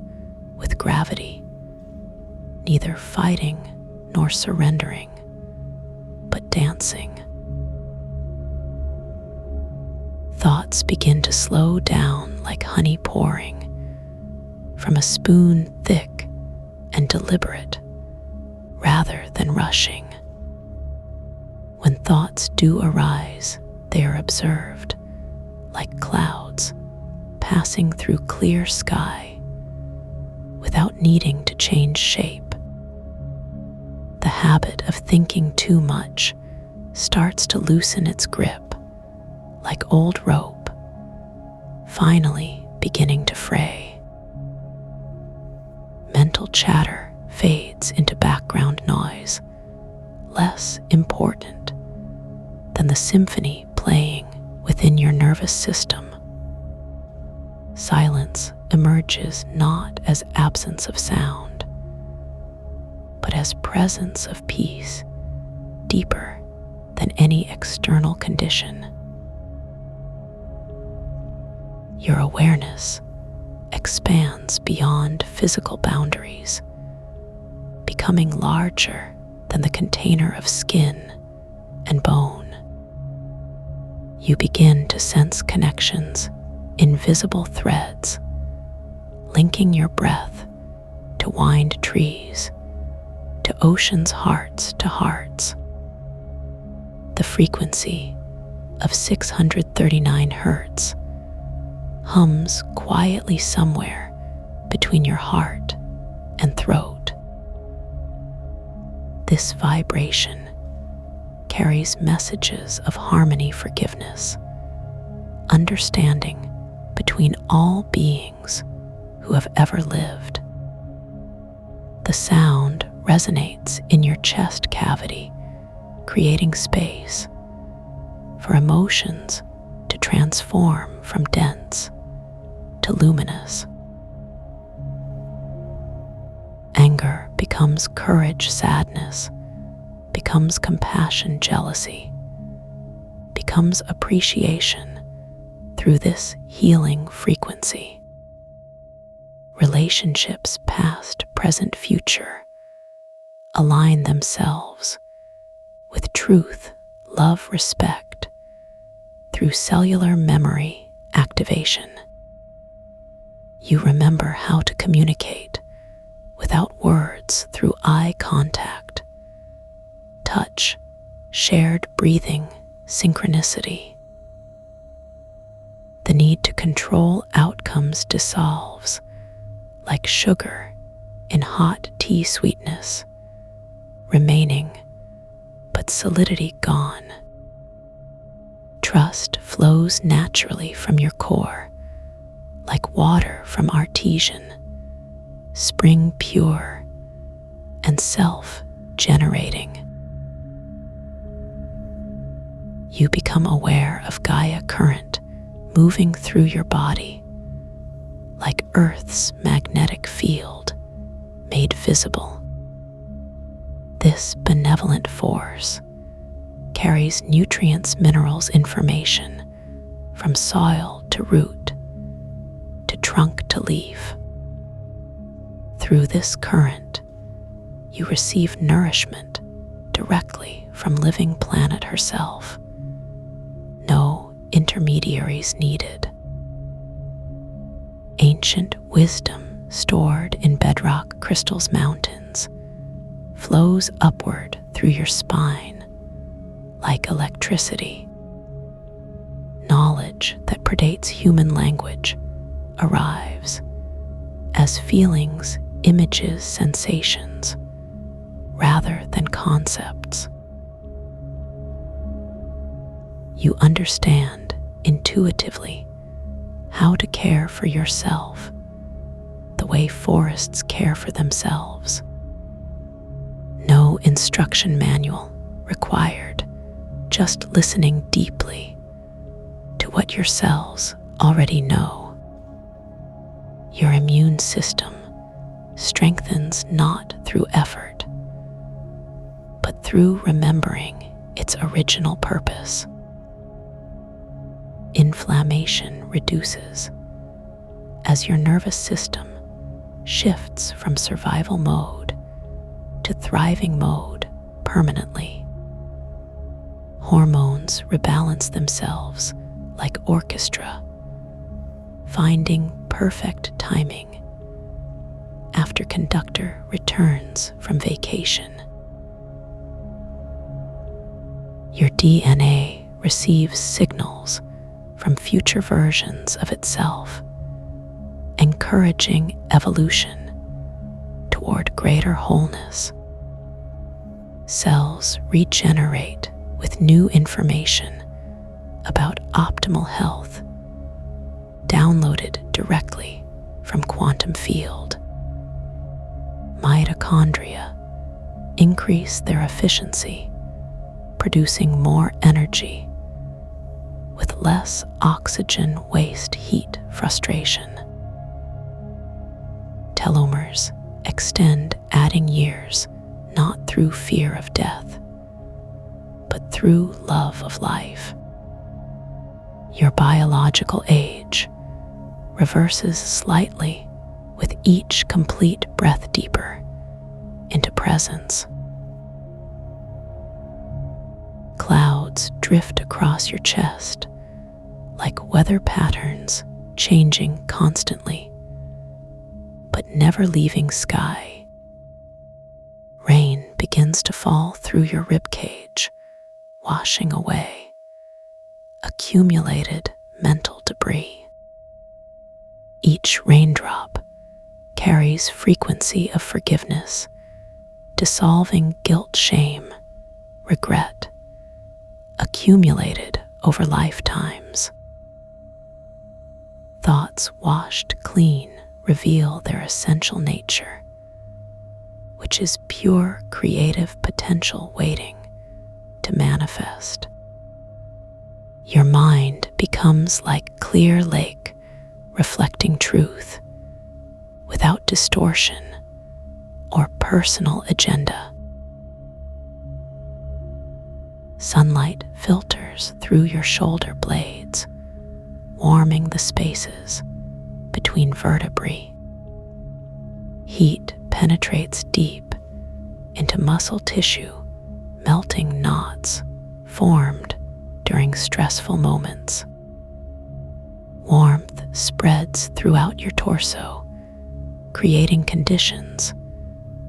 with gravity, neither fighting nor surrendering, but dancing. Thoughts begin to slow down like honey pouring from a spoon, thick and deliberate rather than rushing. When thoughts do arise, they are observed like clouds passing through clear sky without needing to change shape. The habit of thinking too much starts to loosen its grip like old rope, finally beginning to fray. Mental chatter fades into background noise, less important than the symphony playing within your nervous system. Silence emerges not as absence of sound, but as presence of peace, deeper than any external condition. Your awareness expands beyond physical boundaries, becoming larger than the container of skin and bone. You begin to sense connections, invisible threads, linking your breath to wind trees, to oceans, hearts to hearts. The frequency of 639 hertz hums quietly somewhere between your heart and throat. This vibration carries messages of harmony, forgiveness, understanding between all beings who have ever lived. The sound resonates in your chest cavity, creating space for emotions to transform from dense to luminous. Anger becomes courage, sadness becomes compassion, jealousy becomes appreciation through this healing frequency. Relationships, past, present, future, align themselves with truth, love, respect through cellular memory activation. You remember how to communicate without words through eye contact, touch, shared breathing, synchronicity. The need to control outcomes dissolves like sugar in hot tea sweetness, remaining but solidity gone. Trust flows naturally from your core, like water from artesian, spring pure and self-generating. You become aware of Gaia current moving through your body, like Earth's magnetic field made visible. This benevolent force carries nutrients, minerals, information from soil to root, to trunk to leaf. Through this current, you receive nourishment directly from living planet herself. No intermediaries needed. Ancient wisdom stored in bedrock crystals mountains flows upward through your spine like electricity. Knowledge that predates human language arrives as feelings, images, sensations, rather than concepts. You understand intuitively how to care for yourself the way forests care for themselves. No instruction manual required, just listening deeply to what your cells already know. Your immune system strengthens not through effort, but through remembering its original purpose. Inflammation reduces as your nervous system shifts from survival mode to thriving mode permanently. Hormones rebalance themselves like orchestra, finding perfect timing after conductor returns from vacation. Your DNA receives signals from future versions of itself, encouraging evolution toward greater wholeness. Cells regenerate with new information about optimal health, downloaded directly from quantum field. Mitochondria increase their efficiency, producing more energy with less oxygen waste, heat, frustration. Telomeres extend, adding years, not through fear of death, but through love of life. Your biological age reverses slightly with each complete breath deeper into presence. Clouds drift across your chest like weather patterns, changing constantly, but never leaving sky. Rain begins to fall through your rib cage, washing away accumulated mental debris. Each raindrop carries frequency of forgiveness, dissolving guilt, shame, regret, accumulated over lifetimes. Thoughts washed clean reveal their essential nature, which is pure creative potential waiting to manifest. Your mind becomes like clear lake, reflecting truth without distortion or personal agenda. Sunlight filters through your shoulder blades, warming the spaces between vertebrae. Heat penetrates deep into muscle tissue, melting knots formed during stressful moments. Warmth spreads throughout your torso, creating conditions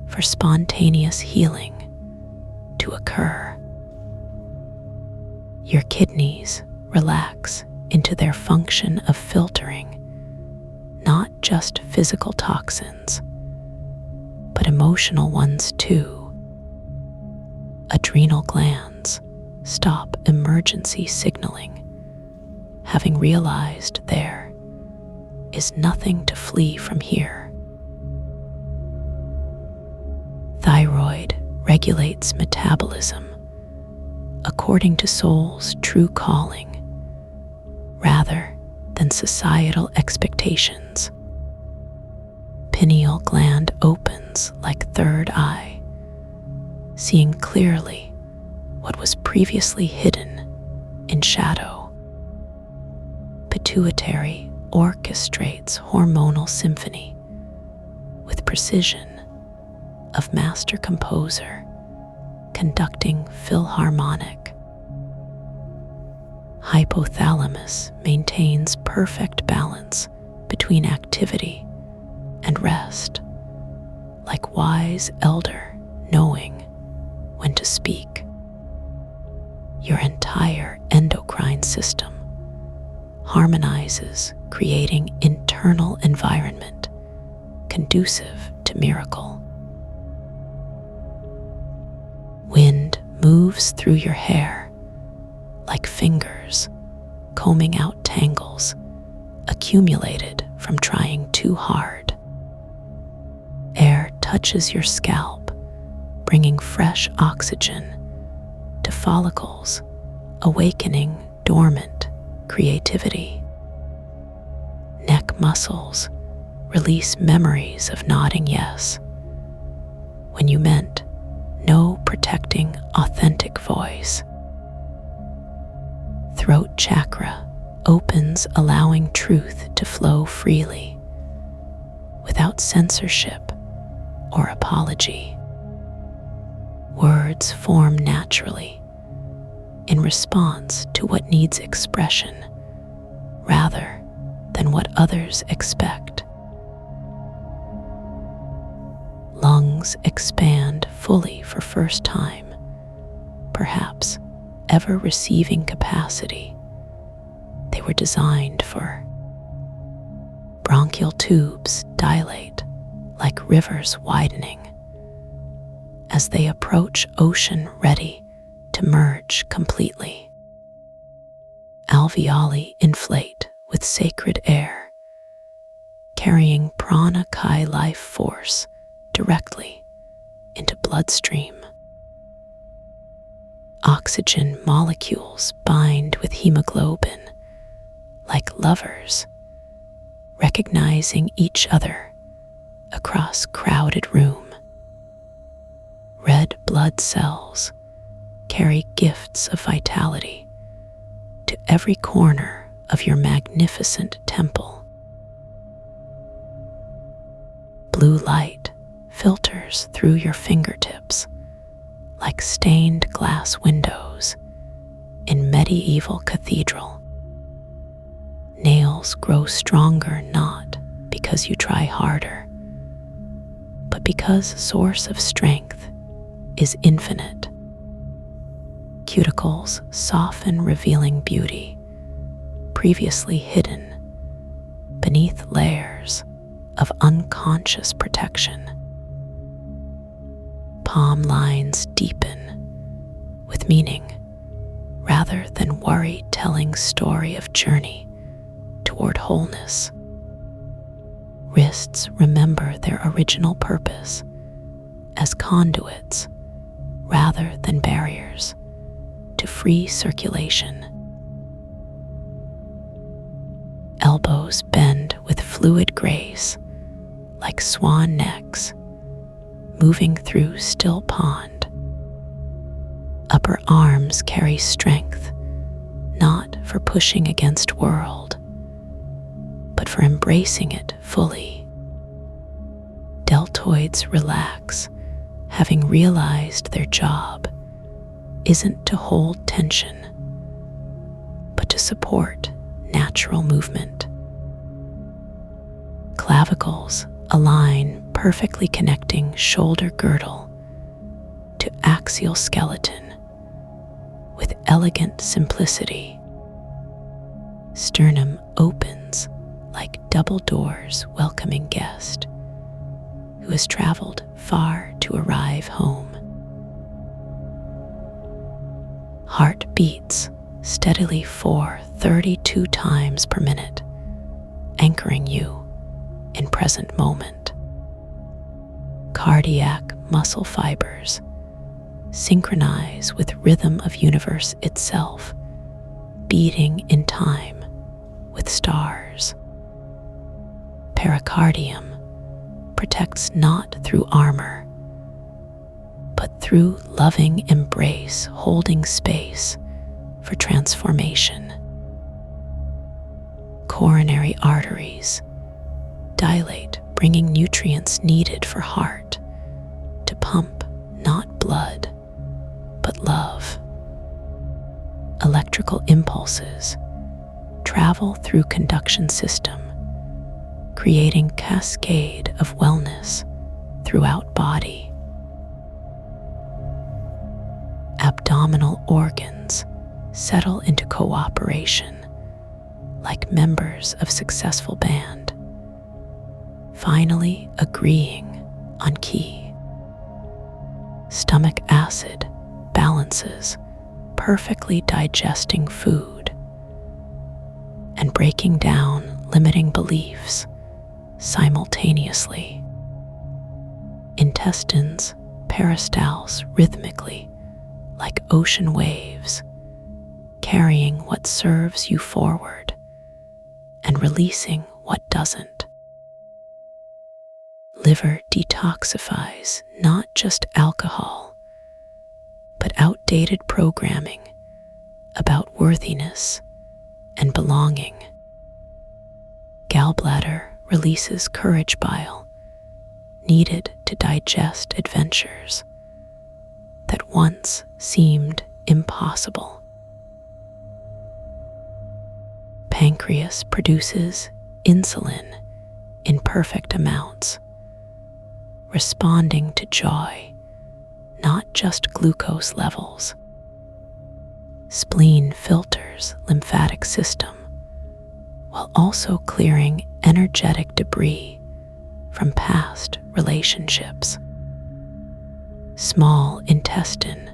for spontaneous healing to occur. Your kidneys relax into their function of filtering not just physical toxins, but emotional ones too. Adrenal glands stop emergency signaling, having realized there is nothing to flee from here. Thyroid regulates metabolism according to soul's true calling, rather than societal expectations. Pineal gland opens like third eye, seeing clearly what was previously hidden in shadow. Pituitary orchestrates hormonal symphony with precision of master composer conducting philharmonic. Hypothalamus maintains perfect balance between activity and rest, like wise elder knowing when to speak. Your entire endocrine system harmonizes, creating internal environment conducive to miracle. Wind moves through your hair like fingers combing out tangles accumulated from trying too hard. Air touches your scalp, bringing fresh oxygen to follicles, awakening dormant creativity. Neck muscles release memories of nodding yes when you meant no, protecting authentic voice. Throat chakra opens, allowing truth to flow freely without censorship or apology. Words form naturally in response to what needs expression rather than what others expect. Lungs expand fully for first time, perhaps ever receiving capacity they were designed for. Bronchial tubes dilate like rivers widening as they approach ocean ready to merge completely. Alveoli inflate with sacred air, carrying prana kai life force directly into bloodstream. Oxygen molecules bind with hemoglobin like lovers, recognizing each other across crowded room. Red blood cells carry gifts of vitality to every corner of your magnificent temple. Blue light filters through your fingertips like stained glass windows in medieval cathedral. Nails grow stronger not because you try harder, but because source of strength is infinite. Cuticles soften, revealing beauty previously hidden beneath layers of unconscious protection. Palm lines deepen with meaning rather than worry, telling story of journey toward wholeness. Wrists remember their original purpose as conduits rather than barriers to free circulation. Elbows bend with fluid grace like swan necks moving through still pond. Upper arms carry strength, not for pushing against world, but for embracing it fully. Deltoids relax, having realized their job isn't to hold tension, but to support natural movement. Clavicles align, perfectly connecting shoulder girdle to axial skeleton with elegant simplicity. Sternum opens like double doors welcoming guest who has traveled far to arrive home. Heart beats steadily for 32 times per minute, anchoring you in present moment. Cardiac muscle fibers synchronize with rhythm of universe itself, beating in time with stars. Pericardium protects not through armor, but through loving embrace, holding space for transformation. Coronary arteries dilate, bringing nutrients needed for heart to pump not blood, but love. Electrical impulses travel through conduction system, creating cascade of wellness throughout body. Abdominal organs settle into cooperation like members of successful band, finally agreeing on key. Stomach acid balances, perfectly digesting food and breaking down limiting beliefs simultaneously. Intestines peristalse rhythmically like ocean waves, carrying what serves you forward and releasing what doesn't. Liver detoxifies not just alcohol, but outdated programming about worthiness and belonging. Gallbladder releases courage bile needed to digest adventures that once seemed impossible. Pancreas produces insulin in perfect amounts, responding to joy, not just glucose levels. Spleen filters lymphatic system while also clearing energetic debris from past relationships. Small intestine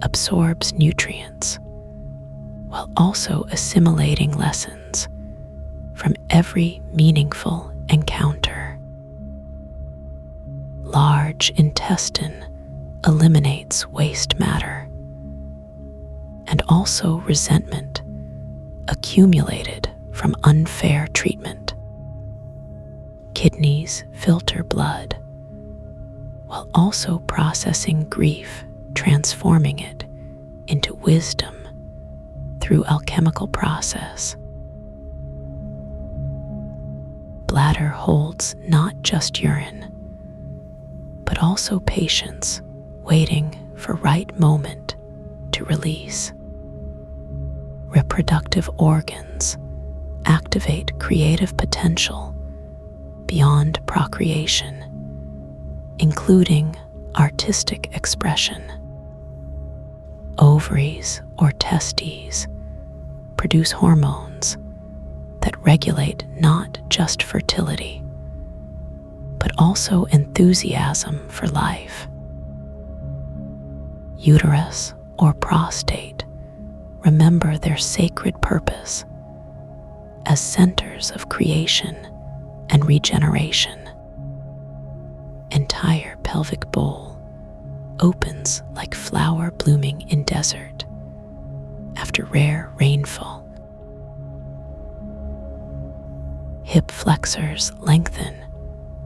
absorbs nutrients while also assimilating lessons from every meaningful encounter. Large intestine eliminates waste matter and also resentment accumulated from unfair treatment. Kidneys filter blood while also processing grief, transforming it into wisdom through alchemical process. Bladder holds not just urine, but also patience, waiting for right moment to release. Reproductive organs activate creative potential beyond procreation, including artistic expression. Ovaries or testes produce hormones that regulate not just fertility, but also enthusiasm for life. Uterus or prostate remember their sacred purpose as centers of creation and regeneration. Entire pelvic bowl opens like flower blooming in desert after rare rainfall. Hip flexors lengthen,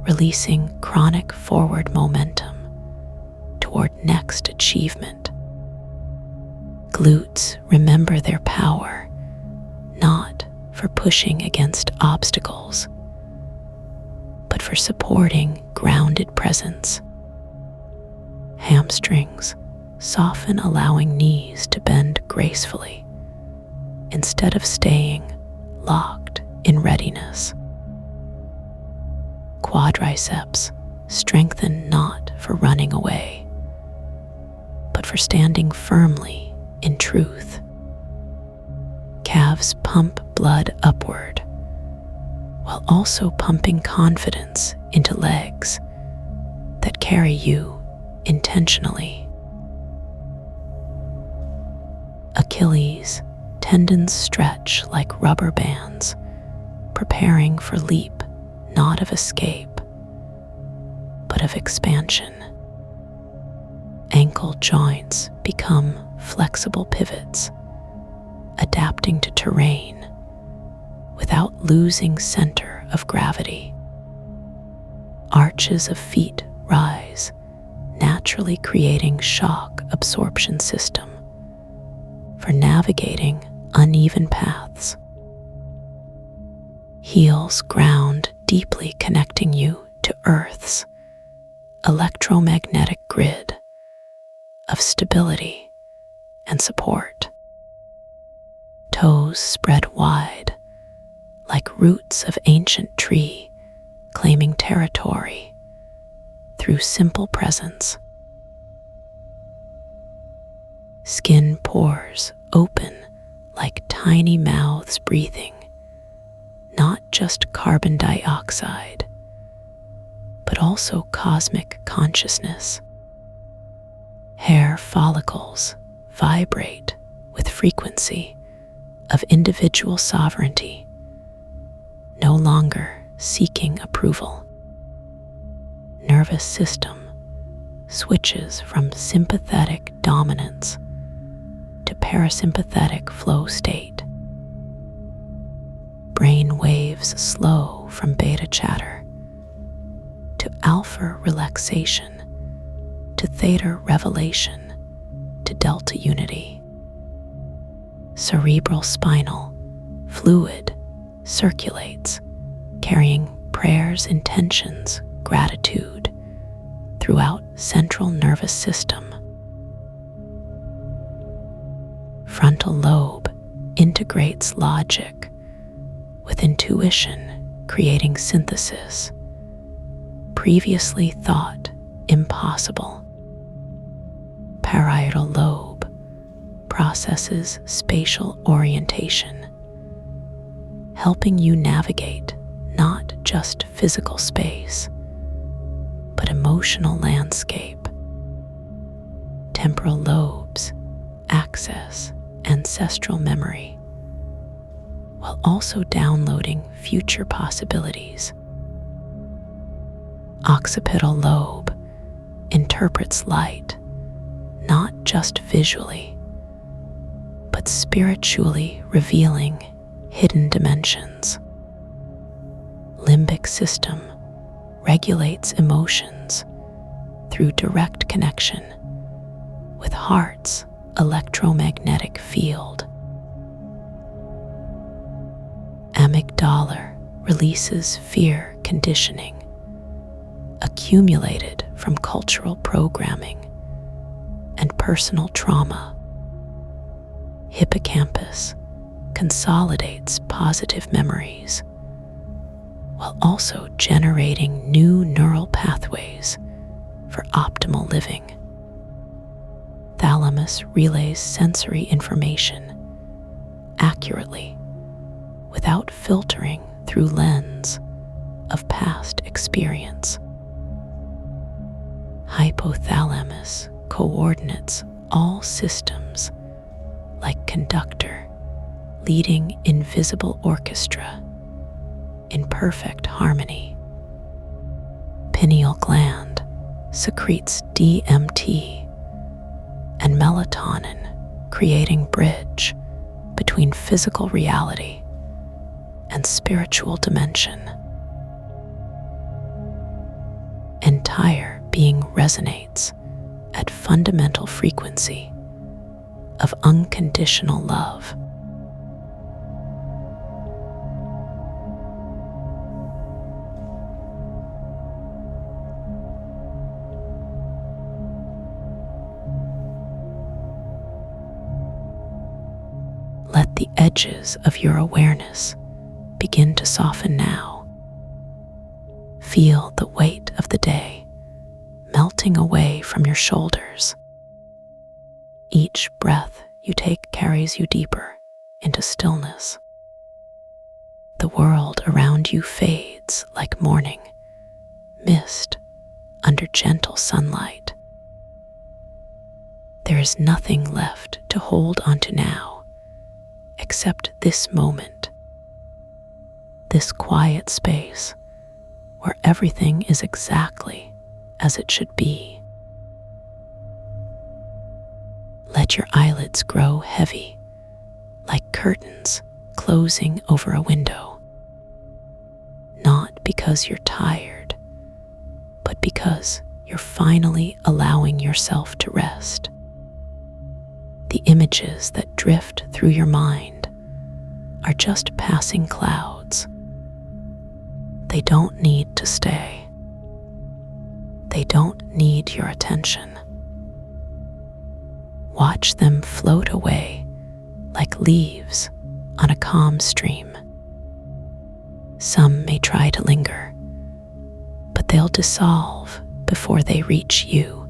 releasing chronic forward momentum toward next achievement. Glutes remember their power, not for pushing against obstacles, but for supporting grounded presence. Hamstrings soften, allowing knees to bend gracefully instead of staying locked in readiness. Quadriceps strengthen not for running away, but for standing firmly in truth. Calves pump blood upward, while also pumping confidence into legs that carry you intentionally. Achilles tendons stretch like rubber bands, preparing for leap not of escape, but of expansion. Ankle joints become flexible pivots, adapting to terrain without losing center of gravity. Arches of feet rise, naturally creating shock absorption system for navigating uneven paths. Heels ground deeply, connecting you to Earth's electromagnetic grid of stability and support. Toes spread wide like roots of ancient tree, claiming territory through simple presence. Skin pores open like tiny mouths breathing not just carbon dioxide, but also cosmic consciousness. Hair follicles vibrate with frequency of individual sovereignty, no longer seeking approval. Nervous system switches from sympathetic dominance to parasympathetic flow state. Brain waves slow from beta chatter to alpha relaxation to theta revelation to delta unity. Cerebral spinal fluid circulates, carrying prayers, intentions, gratitude throughout central nervous system. Frontal lobe integrates logic with intuition, creating synthesis previously thought impossible. Parietal lobe processes spatial orientation, helping you navigate not just physical space, but emotional landscape. Temporal lobes access ancestral memory, while also downloading future possibilities. Occipital lobe interprets light not just visually, but spiritually, revealing hidden dimensions. Limbic system regulates emotions through direct connection with heart's electromagnetic field. Amygdala releases fear conditioning accumulated from cultural programming and personal trauma. Hippocampus consolidates positive memories while also generating new neural pathways for optimal living. Thalamus relays sensory information, accurately without filtering through lens of past experience. Hypothalamus coordinates all systems like conductor leading invisible orchestra in perfect harmony. Pineal gland secretes DMT and melatonin, creating bridge between physical reality and spiritual dimension. Entire being resonates at fundamental frequency of unconditional love. Let the edges of your awareness begin to soften now. Feel the weight of the day melting away from your shoulders. Each breath you take carries you deeper into stillness. The world around you fades like morning mist under gentle sunlight. There is nothing left to hold onto now except this moment, this quiet space where everything is exactly as it should be. Let your eyelids grow heavy, like curtains closing over a window. Not because you're tired, but because you're finally allowing yourself to rest. The images that drift through your mind are just passing clouds. They don't need to stay. They don't need your attention. Watch them float away like leaves on a calm stream. Some may try to linger, but they'll dissolve before they reach you.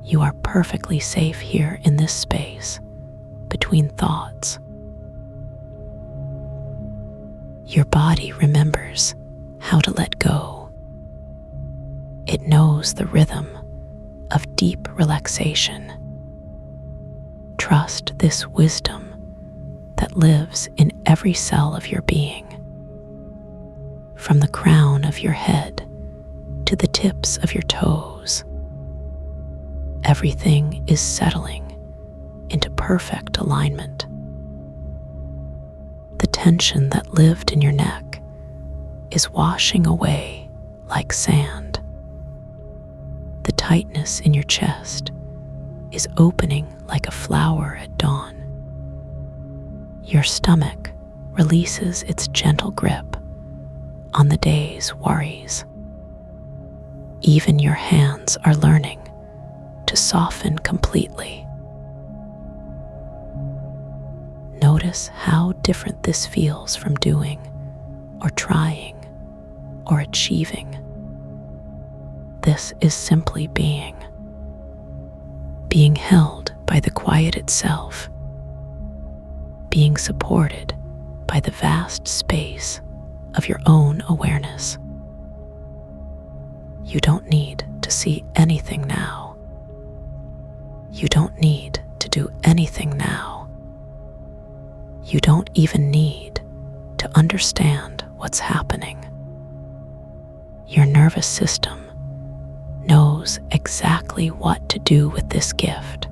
You are perfectly safe here in this space between thoughts. Your body remembers how to let go. It knows the rhythm of deep relaxation. Trust this wisdom that lives in every cell of your being. From the crown of your head to the tips of your toes, everything is settling into perfect alignment. The tension that lived in your neck is washing away like sand. The tightness in your chest is opening like a flower at dawn. Your stomach releases its gentle grip on the day's worries. Even your hands are learning to soften completely. Notice how different this feels from doing or trying or achieving. This is simply being held by the quiet itself, being supported by the vast space of your own awareness. You don't need to see anything now. You don't need to do anything now. You don't even need to understand what's happening. Your nervous system knows exactly what to do with this gift.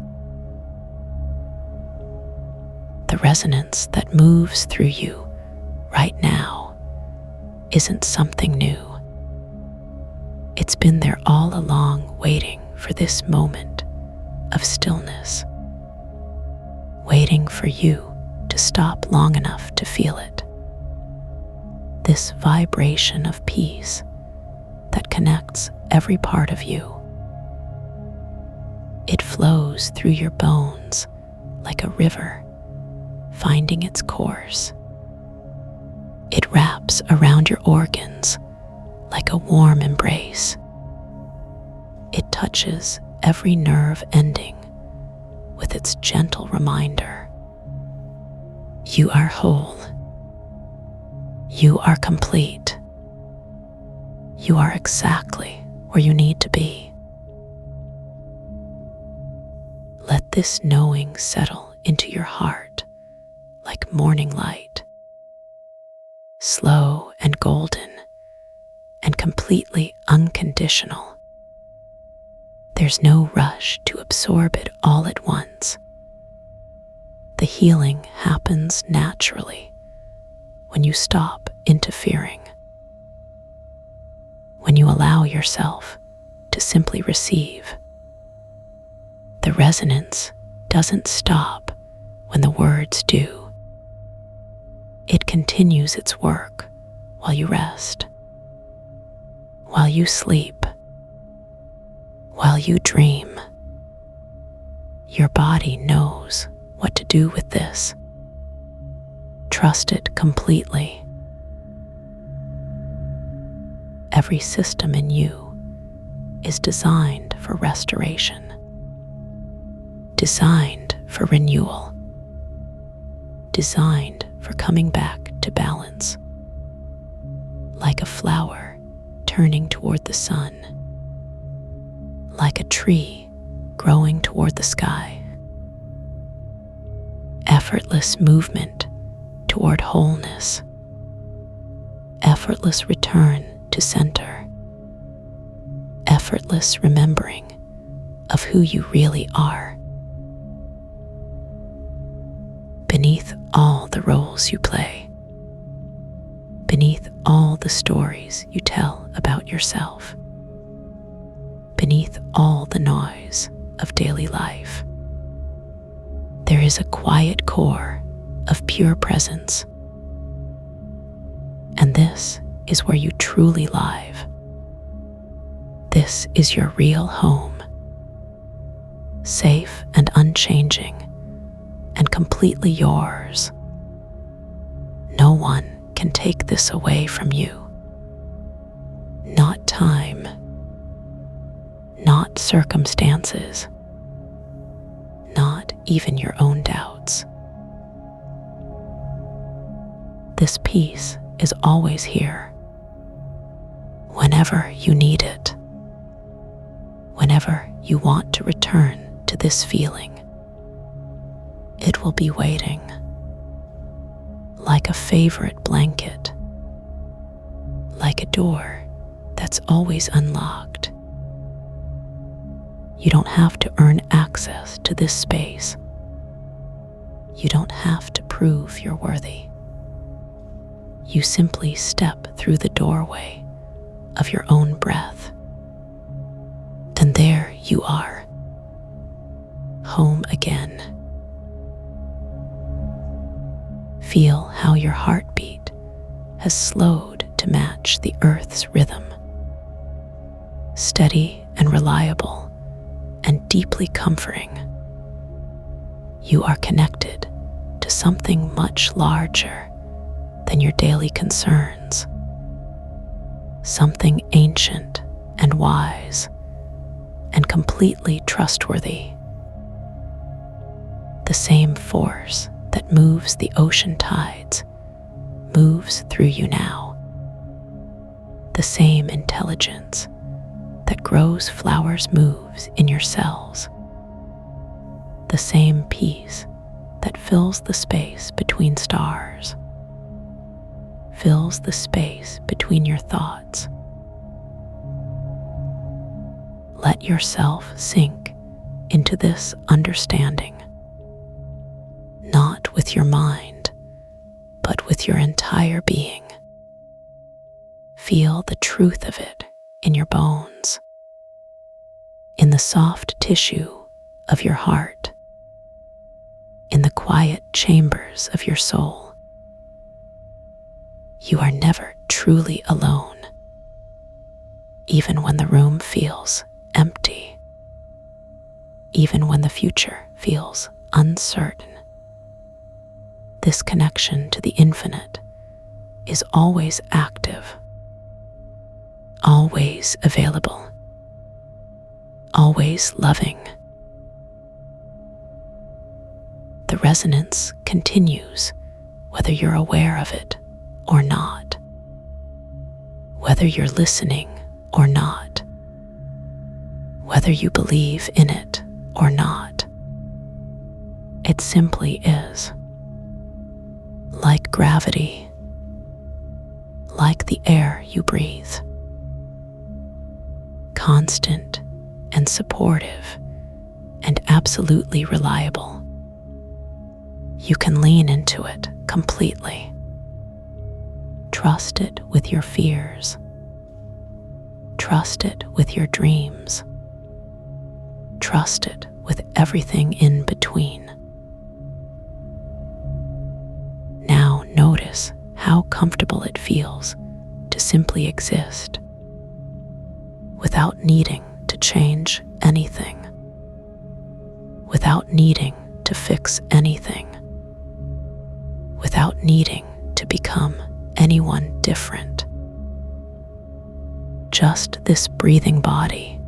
The resonance that moves through you right now isn't something new. It's been there all along, waiting for this moment of stillness, waiting for you to stop long enough to feel it. This vibration of peace that connects every part of you. It flows through your bones like a river, finding its course. It wraps around your organs like a warm embrace. It touches every nerve ending with its gentle reminder. You are whole. You are complete. You are exactly where you need to be. Let this knowing settle into your heart like morning light, slow and golden and completely unconditional. There's no rush to absorb it all at once. The healing happens naturally when you stop interfering, when you allow yourself to simply receive. The resonance doesn't stop when the words do. It continues its work while you rest, while you sleep, while you dream. Your body knows what to do with this. Trust it completely. Every system in you is designed for restoration, designed for renewal, designed for coming back to balance. Like a flower turning toward the sun, like a tree growing toward the sky. Effortless movement toward wholeness. Effortless return to center. Effortless remembering of who you really are. Beneath all the roles you play, beneath all the stories you tell about yourself, beneath all the noise of daily life, there is a quiet core of pure presence. And this is where you truly live. This is your real home, safe and unchanging, and completely yours. No one can take this away from you. Not time, not circumstances, not even your own doubts. This peace is always here, whenever you need it, whenever you want to return to this feeling. It will be waiting, like a favorite blanket, like a door that's always unlocked. You don't have to earn access to this space. You don't have to prove you're worthy. You simply step through the doorway of your own breath. And there you are, home again. Feel how your heartbeat has slowed to match the earth's rhythm. Steady and reliable and deeply comforting. You are connected to something much larger than your daily concerns, something ancient and wise and completely trustworthy. The same force that moves the ocean tides moves through you now. The same intelligence that grows flowers moves in your cells. The same peace that fills the space between stars, fills the space between your thoughts. Let yourself sink into this understanding, not with your mind, but with your entire being. Feel the truth of it in your bones, in the soft tissue of your heart, in the quiet chambers of your soul. You are never truly alone, even when the room feels empty, even when the future feels uncertain. This connection to the infinite is always active, always available, always loving. The resonance continues whether you're aware of it or not, whether you're listening or not, whether you believe in it or not. It simply is. Like gravity, like the air you breathe. Constant and supportive and absolutely reliable. You can lean into it completely. Trust it with your fears. Trust it with your dreams. Trust it with everything in between. Now notice how comfortable it feels to simply exist without needing to change anything, without needing to fix anything, without needing to become anyone different. Just this breathing body,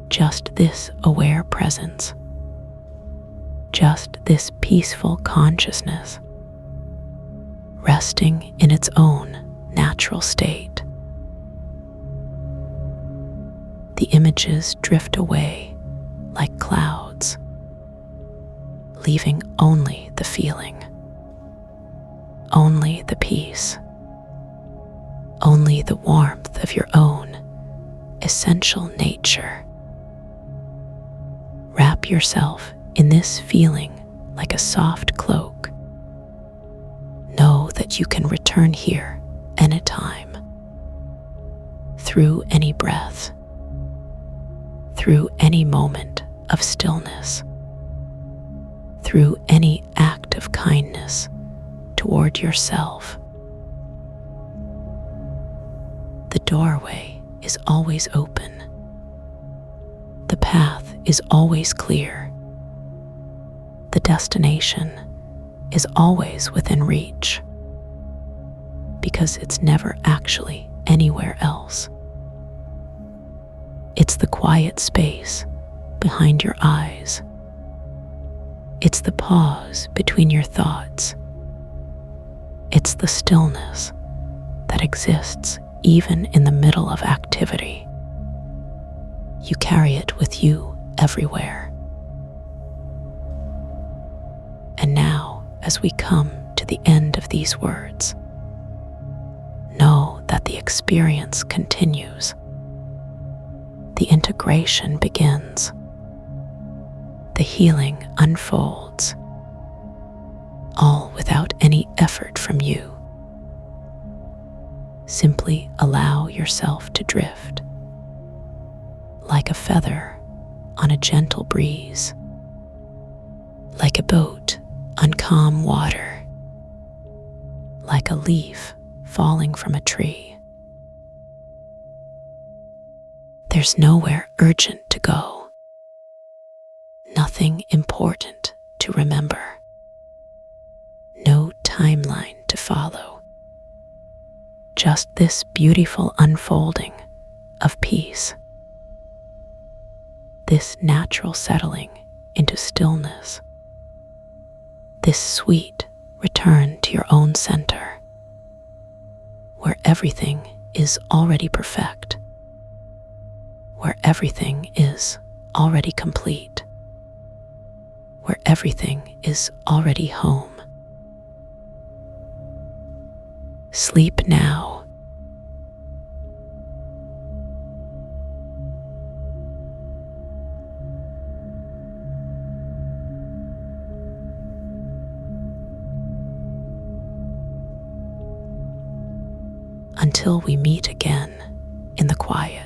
just this aware presence, just this peaceful consciousness, resting in its own natural state. The images drift away like clouds, leaving only the feeling, only the peace, only the warmth of your own essential nature. Wrap yourself in this feeling like a soft cloak. Know that you can return here anytime, through any breath, through any moment of stillness, through any act of kindness toward yourself. The doorway is always open. The path is always clear. The destination is always within reach, because it's never actually anywhere else. It's the quiet space behind your eyes. It's the pause between your thoughts. It's the stillness that exists even in the middle of activity. You carry it with you everywhere. And now, as we come to the end of these words, know that the experience continues. The integration begins. The healing unfolds, all without any effort from you. Simply allow yourself to drift, like a feather on a gentle breeze, like a boat on calm water, like a leaf falling from a tree. There's nowhere urgent to go, nothing important to remember, no timeline to follow, just this beautiful unfolding of peace, this natural settling into stillness, this sweet return to your own center, where everything is already perfect, where everything is already complete, where everything is already home. Sleep now. Until we meet again in the quiet.